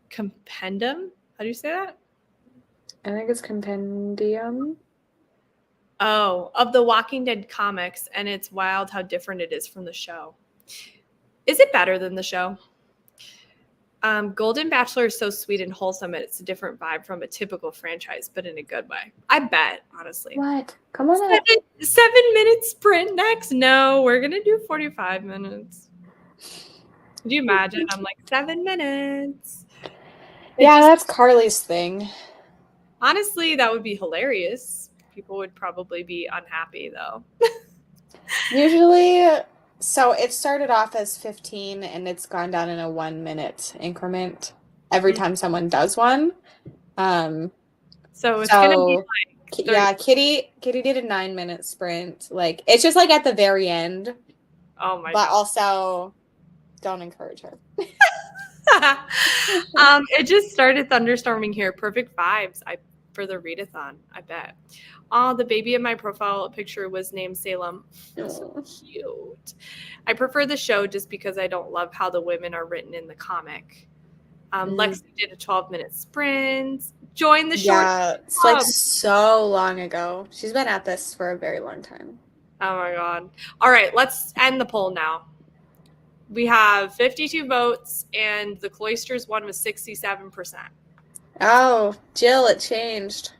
[SPEAKER 2] compendium. How do you say that?
[SPEAKER 3] I think it's compendium.
[SPEAKER 2] Oh, of the Walking Dead comics. And it's wild how different it is from the show. Is it better than the show? Golden Bachelor is so sweet and wholesome. It's a different vibe from a typical franchise, but in a good way. I bet, honestly.
[SPEAKER 3] What? Come on.
[SPEAKER 2] 7-minute sprint next? No, we're going to do 45 minutes. Could you imagine? I'm like, 7 minutes.
[SPEAKER 3] That's Carly's thing.
[SPEAKER 2] Honestly, that would be hilarious. People would probably be unhappy, though.
[SPEAKER 3] Usually, so it started off as 15 and it's gone down in a 1 minute increment every time someone does one.
[SPEAKER 2] So it's gonna be
[SPEAKER 3] So,
[SPEAKER 2] like 30.
[SPEAKER 3] yeah, Kitty did a 9-minute sprint. Like, it's just like at the very end,
[SPEAKER 2] Oh my
[SPEAKER 3] but
[SPEAKER 2] god.
[SPEAKER 3] also don't encourage her.
[SPEAKER 2] It just started thunderstorming here. Perfect vibes. For the readathon, I bet. Oh, the baby in my profile picture was named Salem. So
[SPEAKER 3] Aw.
[SPEAKER 2] cute. I prefer the show just because I don't love how the women are written in the comic. Lexi did a 12-minute sprint. Join the short.
[SPEAKER 3] Yeah, it's like so long ago. She's been at this for a very long time.
[SPEAKER 2] Oh my god. All right, let's end the poll now. We have 52 votes, and the Cloisters one was 67%.
[SPEAKER 3] Oh, Jill, it changed.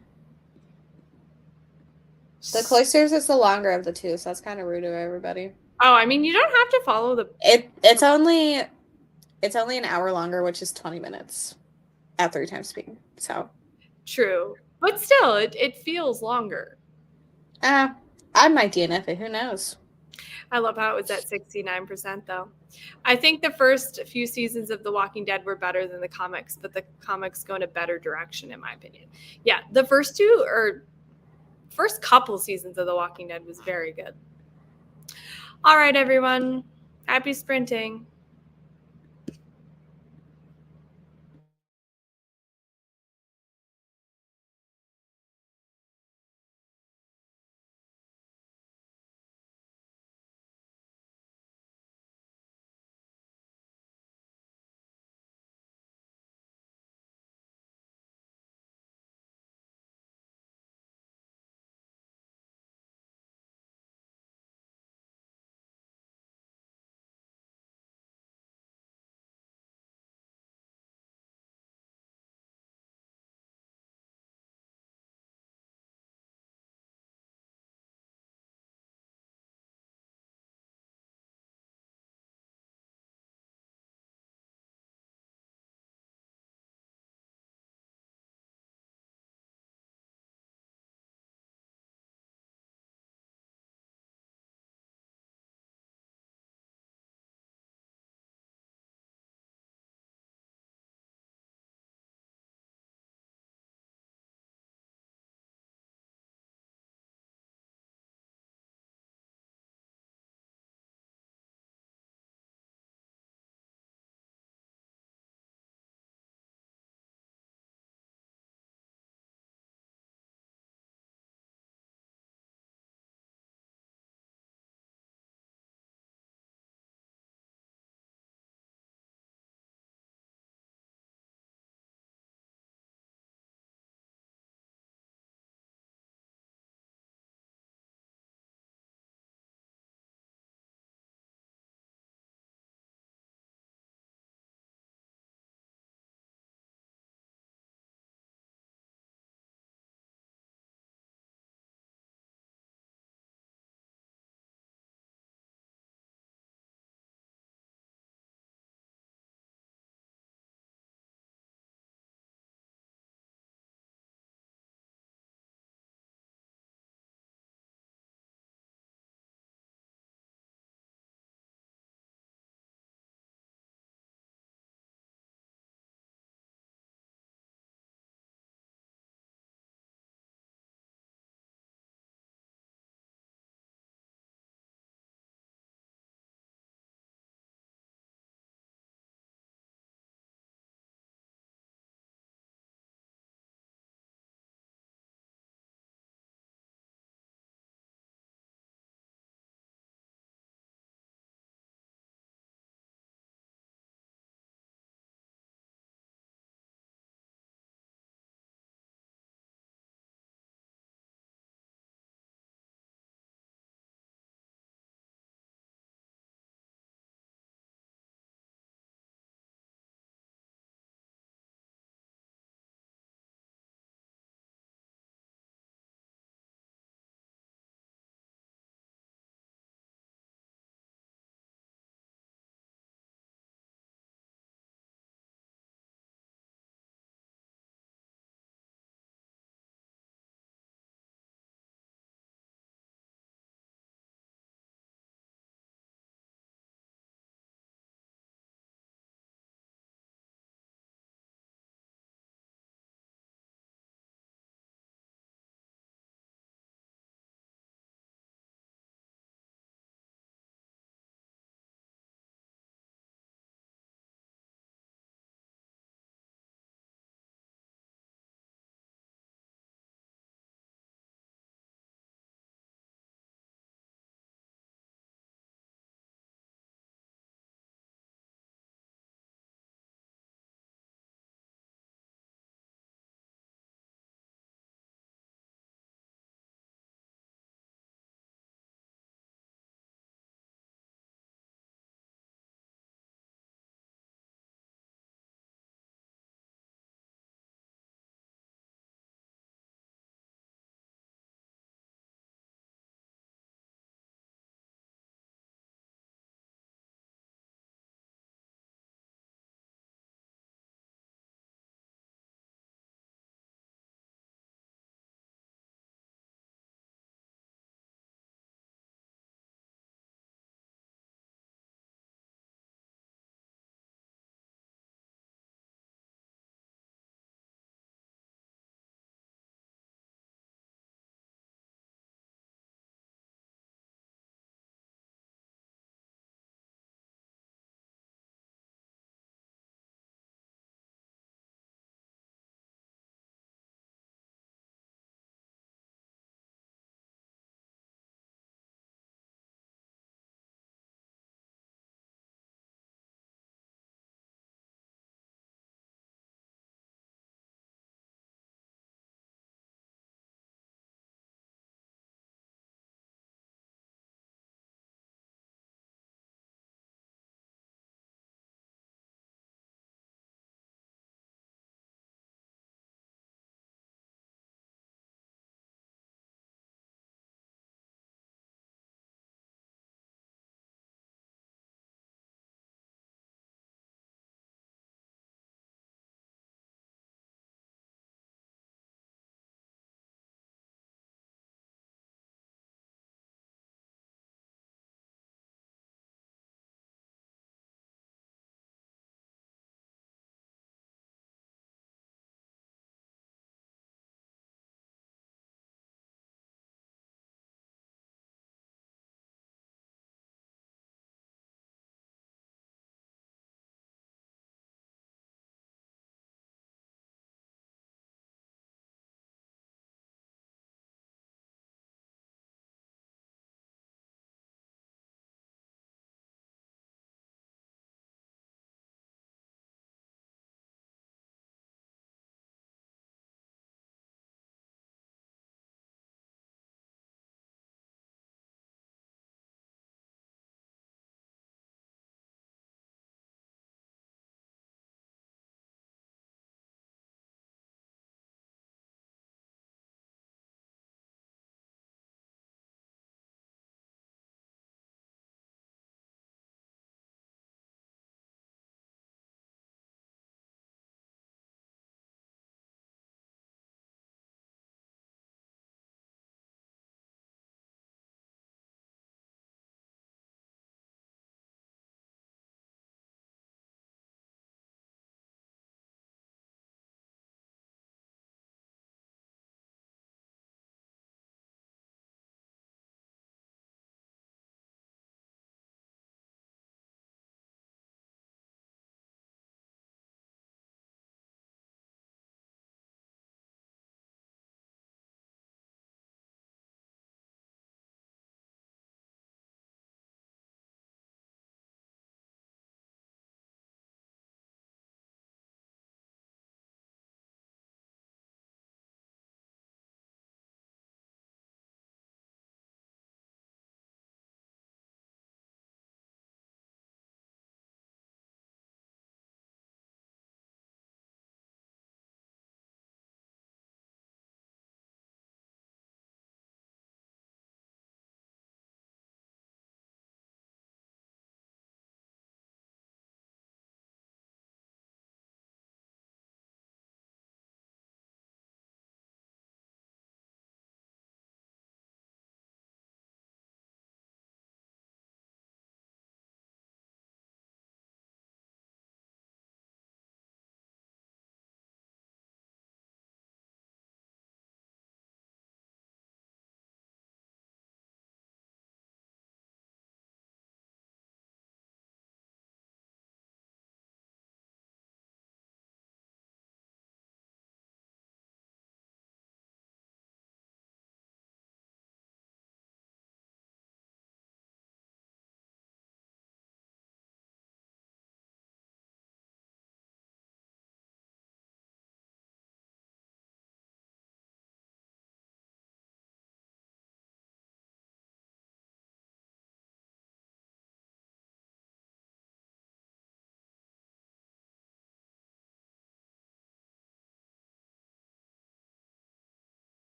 [SPEAKER 3] The Cloisters is the longer of the two, so that's kind of rude of everybody.
[SPEAKER 2] Oh, I mean, you don't have to follow the.
[SPEAKER 3] It's only an hour longer, which is 20 minutes at 3 times speed. So
[SPEAKER 2] True, but still, it feels longer.
[SPEAKER 3] I might DNF it. Who knows?
[SPEAKER 2] I love how it was at 69%, though. I think the first few seasons of The Walking Dead were better than the comics, but the comics go in a better direction, in my opinion. Yeah, the first couple seasons of The Walking Dead was very good. All right, everyone. Happy sprinting.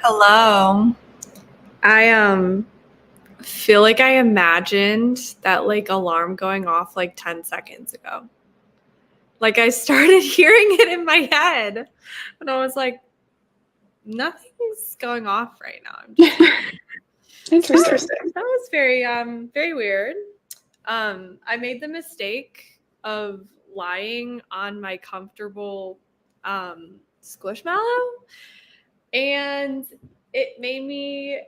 [SPEAKER 2] Hello. I feel like I imagined that like alarm going off like 10 seconds ago. Like I started hearing it in my head and I was like, nothing's going off right now. I'm just
[SPEAKER 3] Interesting.
[SPEAKER 2] that was very very weird. I made the mistake of lying on my comfortable squishmallow, and it made me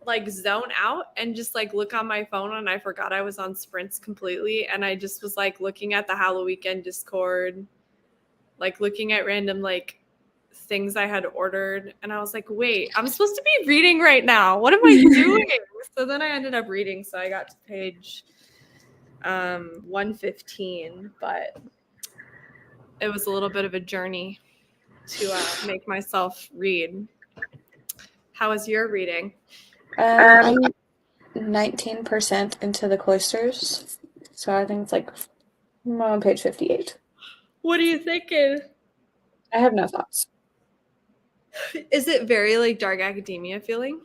[SPEAKER 2] like zone out and just like look on my phone, and I forgot I was on sprints completely, and I just was like looking at the Halloweekend Discord, like looking at random like things I had ordered, and I was like, wait, I'm supposed to be reading right now. What am I doing? So then I ended up reading, so I got to page 115, but it was a little bit of a journey to make myself read. How was your reading?
[SPEAKER 3] I'm 19% into the cloisters, so I think it's like I'm on page 58.
[SPEAKER 2] What are you thinking?
[SPEAKER 3] I have no thoughts.
[SPEAKER 2] Is it very like dark academia feeling?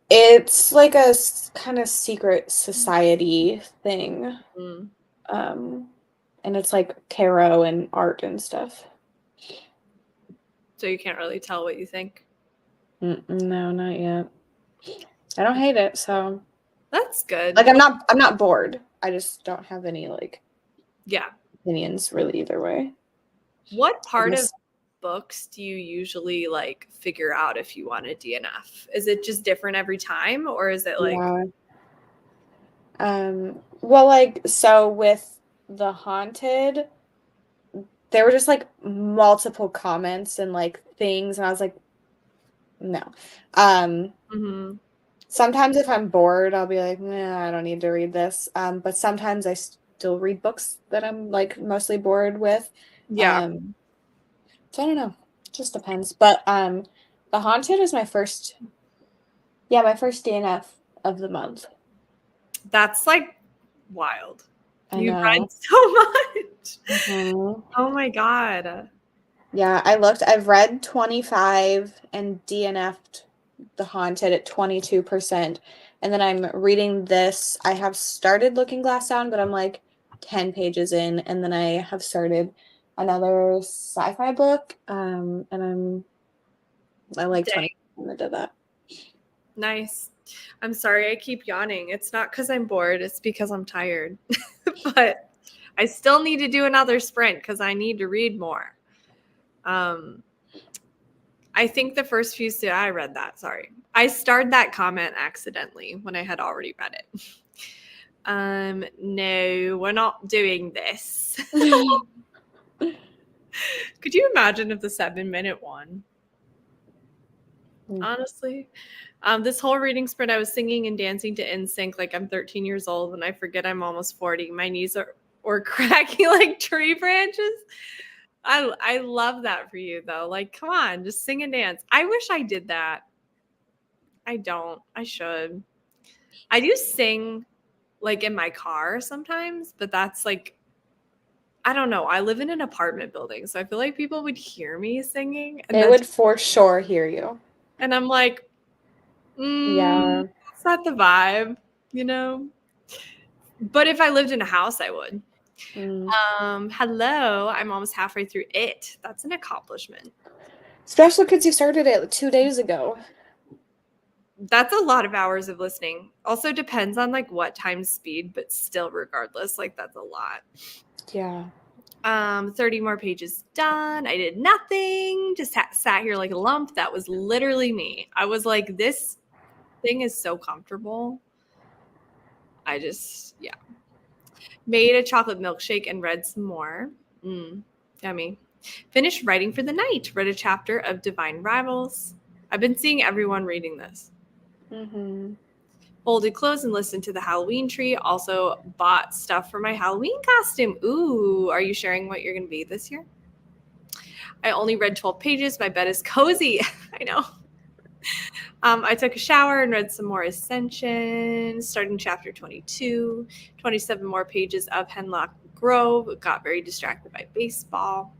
[SPEAKER 3] It's like a kind of secret society thing. And it's like tarot and art and stuff.
[SPEAKER 2] So you can't really tell what you think?
[SPEAKER 3] No, not yet. I don't hate it, so
[SPEAKER 2] that's good.
[SPEAKER 3] Like I'm not bored. I just don't have any like
[SPEAKER 2] yeah
[SPEAKER 3] opinions really either way.
[SPEAKER 2] What part of books do you usually like figure out if you want a DNF? Is it just different every time, or is it like
[SPEAKER 3] well, like, so with The Haunted, there were just like multiple comments and like things, and I was like, no. Sometimes if I'm bored, I'll be like, I don't need to read this. But sometimes I still read books that I'm like mostly bored with. So I don't know. It just depends. But The Haunted is my first DNF of the month.
[SPEAKER 2] That's like wild.
[SPEAKER 3] You've
[SPEAKER 2] read so much.
[SPEAKER 3] Mm-hmm.
[SPEAKER 2] Oh my god.
[SPEAKER 3] Yeah, I've read 25 and DNF'd The Haunted at 22%. And then I'm reading this. I have started Looking Glass Down, but I'm like 10 pages in. And then I have started another sci-fi book. And I like 20 into that.
[SPEAKER 2] Nice. I'm sorry I keep yawning. It's not because I'm bored. It's because I'm tired. But I still need to do another sprint because I need to read more. I think the first few I read that. Sorry. I starred that comment accidentally when I had already read it. No, we're not doing this. Could you imagine if the 7-minute one? Honestly, this whole reading sprint, I was singing and dancing to NSYNC like I'm 13 years old, and I forget I'm almost 40. My knees are cracking like tree branches. I love that for you though. Like, come on, just sing and dance. I wish I did that. I don't. I should. I do sing like in my car sometimes, but that's like, I don't know. I live in an apartment building, so I feel like people would hear me singing.
[SPEAKER 3] And they would for sure hear you.
[SPEAKER 2] And I'm like, yeah, that's not the vibe, you know? But if I lived in a house, I would. Hello, I'm almost halfway through it. That's an accomplishment.
[SPEAKER 3] Especially because you started it 2 days ago.
[SPEAKER 2] That's a lot of hours of listening. Also depends on like what time speed, but still regardless, like that's a lot.
[SPEAKER 3] Yeah.
[SPEAKER 2] 30 more pages done. I did nothing. Just sat here like a lump. That was literally me. I was like, this thing is so comfortable. I just, yeah. Made a chocolate milkshake and read some more. Yummy. Finished writing for the night. Read a chapter of Divine Rivals. I've been seeing everyone reading this. Folded clothes and listened to the Halloween tree. Also bought stuff for my Halloween costume. Ooh, are you sharing what you're going to be this year? I only read 12 pages. My bed is cozy. I know. I took a shower and read some more Ascension, starting chapter 22, 27 more pages of Hemlock Grove. Got very distracted by baseball.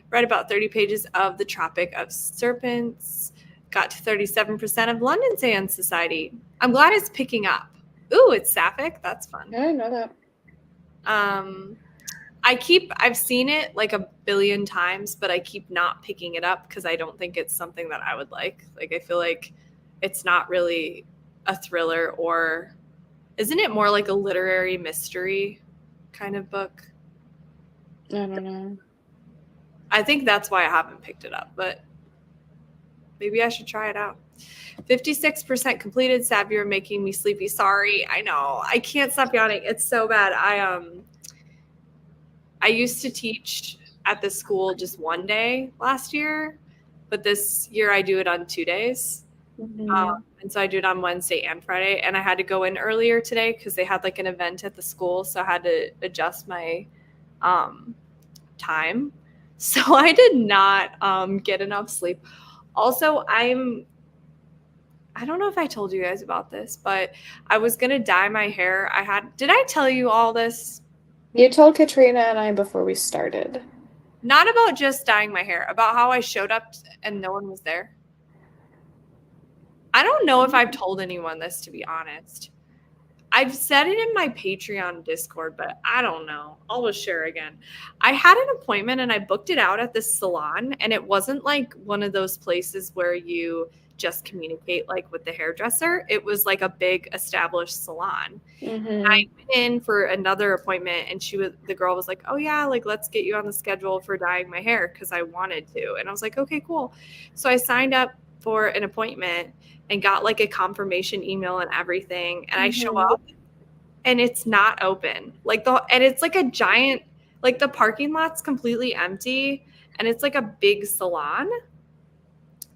[SPEAKER 2] Read about 30 pages of The Tropic of Serpents. got to 37% of London's AN Society. I'm glad it's picking up. Ooh, it's Sapphic. That's fun.
[SPEAKER 3] I didn't know that.
[SPEAKER 2] I've seen it like a billion times, but I keep not picking it up because I don't think it's something that I would like. Like, I feel like it's not really a thriller, or isn't it more like a literary mystery kind of book?
[SPEAKER 3] I don't know.
[SPEAKER 2] I think that's why I haven't picked it up, but maybe I should try it out. 56% completed. Sav, you're making me sleepy. Sorry. I know. I can't stop yawning. It's so bad. I used to teach at this school just one day last year, but this year I do it on 2 days.
[SPEAKER 3] Mm-hmm.
[SPEAKER 2] And so I do it on Wednesday and Friday. And I had to go in earlier today because they had like an event at the school. So I had to adjust my time. So I did not get enough sleep. Also, I don't know if I told you guys about this, but I was going to dye my hair. Did I tell you all this?
[SPEAKER 3] You told Katrina and I before we started.
[SPEAKER 2] Not about just dyeing my hair, about how I showed up and no one was there. I don't know if I've told anyone this, to be honest. I've said it in my Patreon Discord, but I don't know. I'll just share again. I had an appointment and I booked it out at this salon, and it wasn't like one of those places where you just communicate like with the hairdresser. It was like a big established salon.
[SPEAKER 3] Mm-hmm.
[SPEAKER 2] I went in for another appointment, and the girl was like, "Oh yeah, like let's get you on the schedule for dyeing my hair," because I wanted to. And I was like, "Okay, cool." So I signed up for an appointment and got like a confirmation email and everything. And I show up and it's not open. And it's like a giant, like the parking lot's completely empty, and it's like a big salon.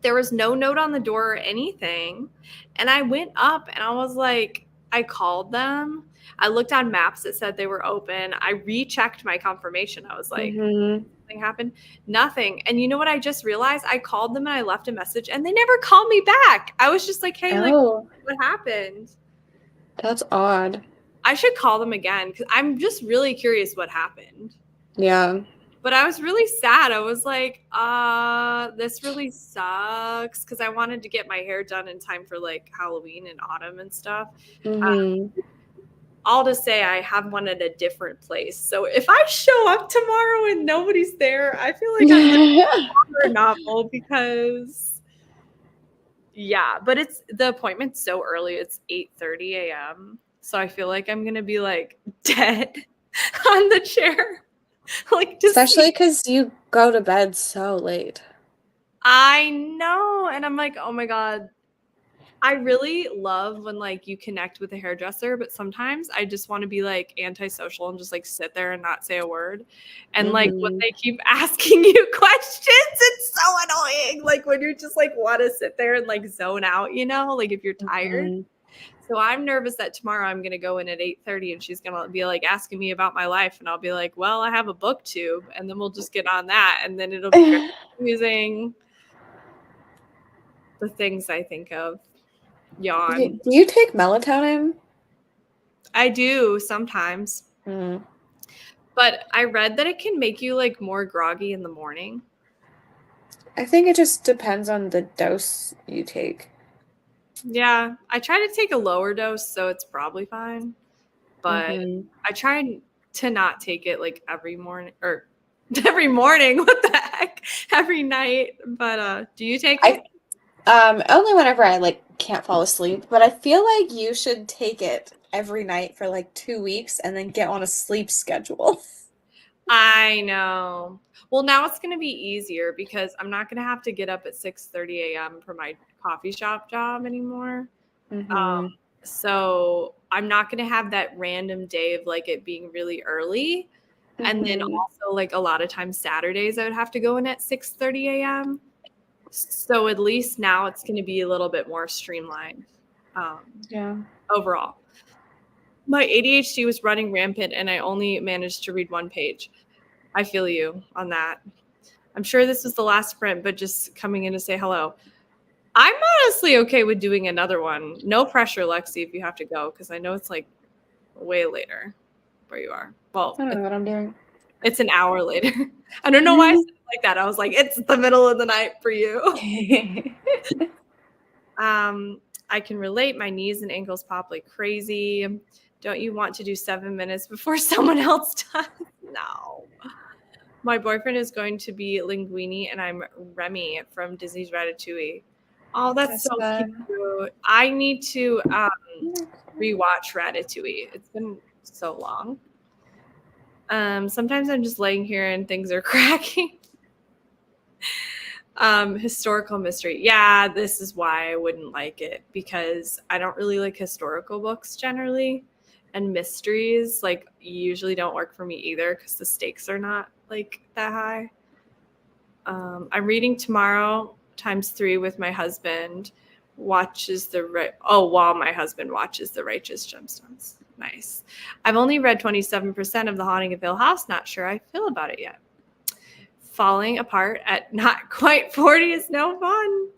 [SPEAKER 2] There was no note on the door or anything. And I went up and I was like, I called them. I looked on maps that said they were open. I rechecked my confirmation. I was like, something happened? Nothing. And you know what I just realized? I called them and I left a message and they never called me back. I was just like, hey, like, what happened?
[SPEAKER 3] That's odd.
[SPEAKER 2] I should call them again because I'm just really curious what happened.
[SPEAKER 3] Yeah.
[SPEAKER 2] But I was really sad. I was like, this really sucks, because I wanted to get my hair done in time for like Halloween and autumn and stuff. All to say, I have one at a different place. So if I show up tomorrow and nobody's there, I feel like I'm living a longer novel because, yeah. But the appointment's so early. It's 8:30 a.m. So I feel like I'm going to be like dead on the chair. Like,
[SPEAKER 3] especially because you go to bed so late.
[SPEAKER 2] I know. And I'm like, oh my God. I really love when like you connect with a hairdresser, but sometimes I just want to be like antisocial and just like sit there and not say a word. And like when they keep asking you questions, it's so annoying. Like when you just like want to sit there and like zone out, you know, like if you're tired. So I'm nervous that tomorrow I'm going to go in at 8:30 and she's going to be like asking me about my life. And I'll be like, well, I have a booktube, and then we'll just get on that. And then it'll be very confusing. The things I think of. Yawn.
[SPEAKER 3] Do you take melatonin?
[SPEAKER 2] I do sometimes. But I read that it can make you like more groggy in the morning.
[SPEAKER 3] I think it just depends on the dose you take.
[SPEAKER 2] Yeah, I try to take a lower dose, so it's probably fine. But I try to not take it like every morning. What the heck? Every night. But do you take it?
[SPEAKER 3] Only whenever I like can't fall asleep. But I feel like you should take it every night for like 2 weeks and then get on a sleep schedule.
[SPEAKER 2] I know. Well, now it's going to be easier because I'm not going to have to get up at 6:30 a.m. for my coffee shop job anymore. So I'm not going to have that random day of like it being really early. And then also like a lot of times Saturdays I would have to go in at 6:30 a.m. So at least now it's going to be a little bit more streamlined. Overall. My ADHD was running rampant and I only managed to read one page. I feel you on that. I'm sure this was the last sprint, but just coming in to say hello. I'm honestly okay with doing another one. No pressure, Lexi, if you have to go, because I know it's like way later where you are. Well,
[SPEAKER 3] I don't know what I'm doing.
[SPEAKER 2] It's an hour later. I don't know why I said it like that. I was like, it's the middle of the night for you. I can relate. My knees and ankles pop like crazy. Don't you want to do 7 minutes before someone else does? No. My boyfriend is going to be Linguini, and I'm Remy from Disney's Ratatouille. Oh, that's so cute. I need to rewatch Ratatouille. It's been so long. Sometimes I'm just laying here and things are cracking. Historical mystery. Yeah, this is why I wouldn't like it, because I don't really like historical books generally, and mysteries like usually don't work for me either because the stakes are not like that high. I'm reading tomorrow ×3 with my husband. While my husband watches The Righteous Gemstones. Nice. I've only read 27% of The Haunting of Hill House. Not sure I feel about it yet. Falling apart at not quite 40 is no fun.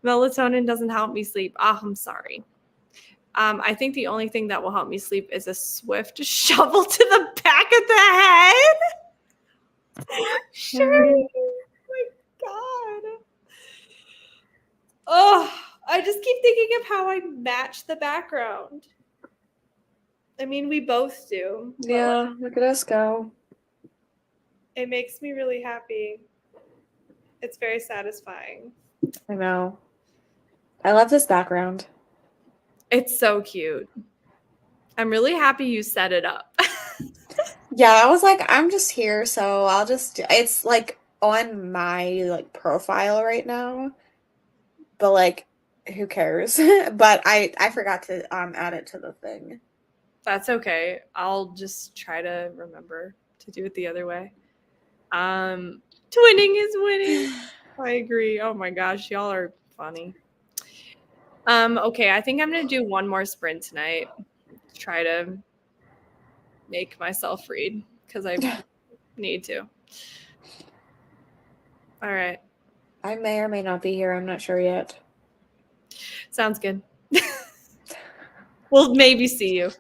[SPEAKER 2] Melatonin doesn't help me sleep. I'm sorry. I think the only thing that will help me sleep is a swift shovel to the back of the head. Sure. Oh my God. Oh, I just keep thinking of how I match the background. I mean, we both do.
[SPEAKER 3] Yeah, look at us go.
[SPEAKER 2] It makes me really happy. It's very satisfying.
[SPEAKER 3] I know. I love this background.
[SPEAKER 2] It's so cute. I'm really happy you set it up.
[SPEAKER 3] Yeah, I was like, I'm just here, so I'll just, it's like on my like profile right now, but like, who cares? But I forgot to add it to the thing.
[SPEAKER 2] That's okay. I'll just try to remember to do it the other way. Twinning is winning. I agree. Oh my gosh, y'all are funny. Okay, I think I'm gonna do one more sprint tonight. Try to make myself read because I need to. All right.
[SPEAKER 3] I may or may not be here. I'm not sure yet.
[SPEAKER 2] Sounds good. We'll maybe see you.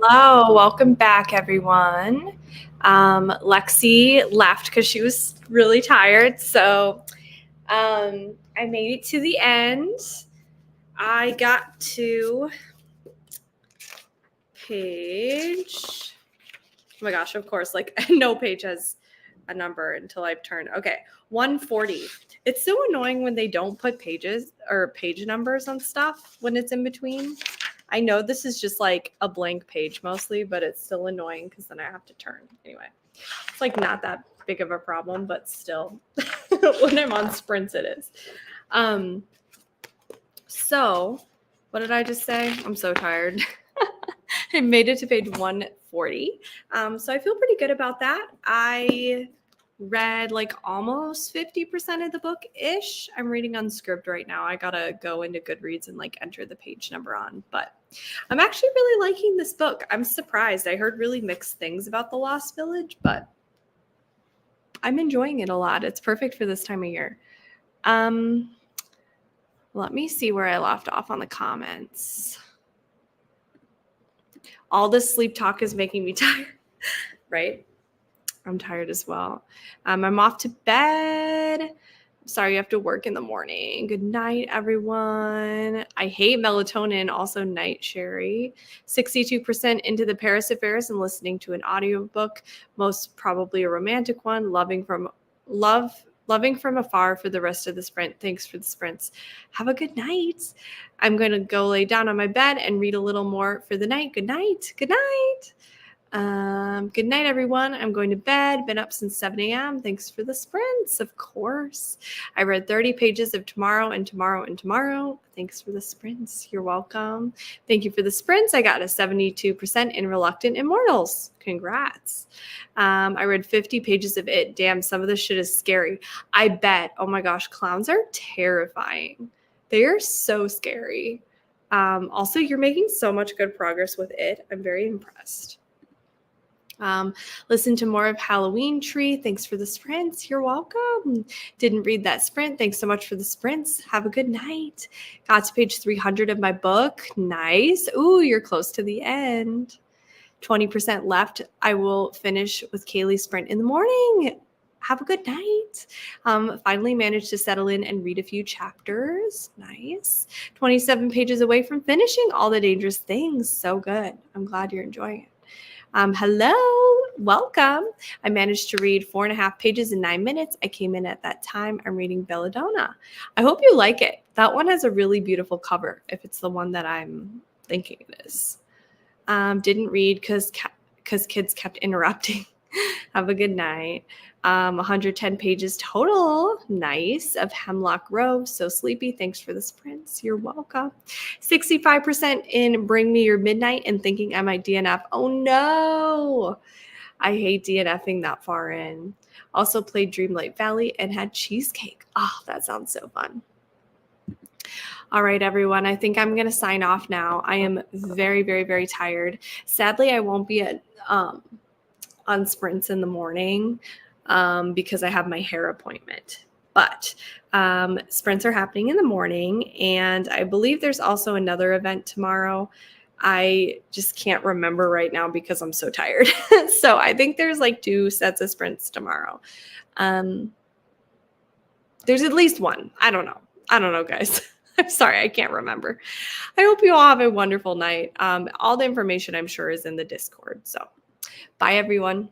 [SPEAKER 2] Hello, welcome back, everyone. Lexi left because she was really tired, so I made it to the end. I got to page. Oh my gosh, of course, like no page has a number until I've turned. Okay, 140. It's so annoying when they don't put pages or page numbers on stuff when it's in between. I know this is just like a blank page mostly, but it's still annoying because then I have to turn. Anyway, it's like not that big of a problem, but still, when I'm on sprints, it is. So, what did I just say? I'm so tired. I made it to page 140. So I feel pretty good about that. I read like almost 50% of the book-ish. I'm reading Unscript right now. I gotta go into Goodreads and like enter the page number on, but I'm actually really liking this book. I'm surprised. I heard really mixed things about The Lost Village, but I'm enjoying it a lot. It's perfect for this time of year. Let me see where I left off on the comments. All this sleep talk is making me tired, right? I'm tired as well. I'm off to bed. Sorry you have to work in the morning. Good night, everyone. I hate melatonin. Also, night, Sherry. 62% into the Paris affairs and listening to an audiobook, most probably a romantic one. Loving from afar for the rest of the sprint. Thanks for the sprints. Have a good night. I'm going to go lay down on my bed and read a little more for the night. Good night. Good night. Good night, everyone. I'm going to bed. Been up since 7 a.m. Thanks for the sprints, of course. I read 30 pages of tomorrow and tomorrow and tomorrow. Thanks for the sprints. You're welcome. Thank you for the sprints. I got a 72% in Reluctant Immortals. Congrats. I read 50 pages of it. Damn, some of this shit is scary. I bet. Oh my gosh, clowns are terrifying. They are so scary. Also, you're making so much good progress with it. I'm very impressed. Listen to more of Halloween Tree. Thanks for the sprints. You're welcome. Didn't read that sprint. Thanks so much for the sprints. Have a good night. Got to page 300 of my book. Nice. Ooh, you're close to the end. 20% left. I will finish with Kaylee's sprint in the morning. Have a good night. Finally managed to settle in and read a few chapters. Nice. 27 pages away from finishing All the Dangerous Things. So good. I'm glad you're enjoying it. Hello, welcome. I managed to read 4.5 pages in 9 minutes. I came in at that time. I'm reading Belladonna. I hope you like it. That one has a really beautiful cover, if it's the one that I'm thinking it is. Didn't read because kids kept interrupting. Have a good night. 110 pages total. Nice. Of Hemlock Grove. So sleepy. Thanks for the sprints. You're welcome. 65% in Bring Me Your Midnight and thinking I might DNF. Oh no. I hate DNFing that far in. Also played Dreamlight Valley and had cheesecake. Oh, that sounds so fun. All right, everyone. I think I'm going to sign off now. I am very, very, very tired. Sadly, I won't be at on sprints in the morning because I have my hair appointment. But sprints are happening in the morning, and I believe there's also another event tomorrow. I just can't remember right now because I'm so tired. So I think there's like 2 sets of sprints tomorrow. There's at least one. I don't know, guys. I'm sorry, I can't remember. I hope you all have a wonderful night. All the information I'm sure is in the Discord. So bye, everyone.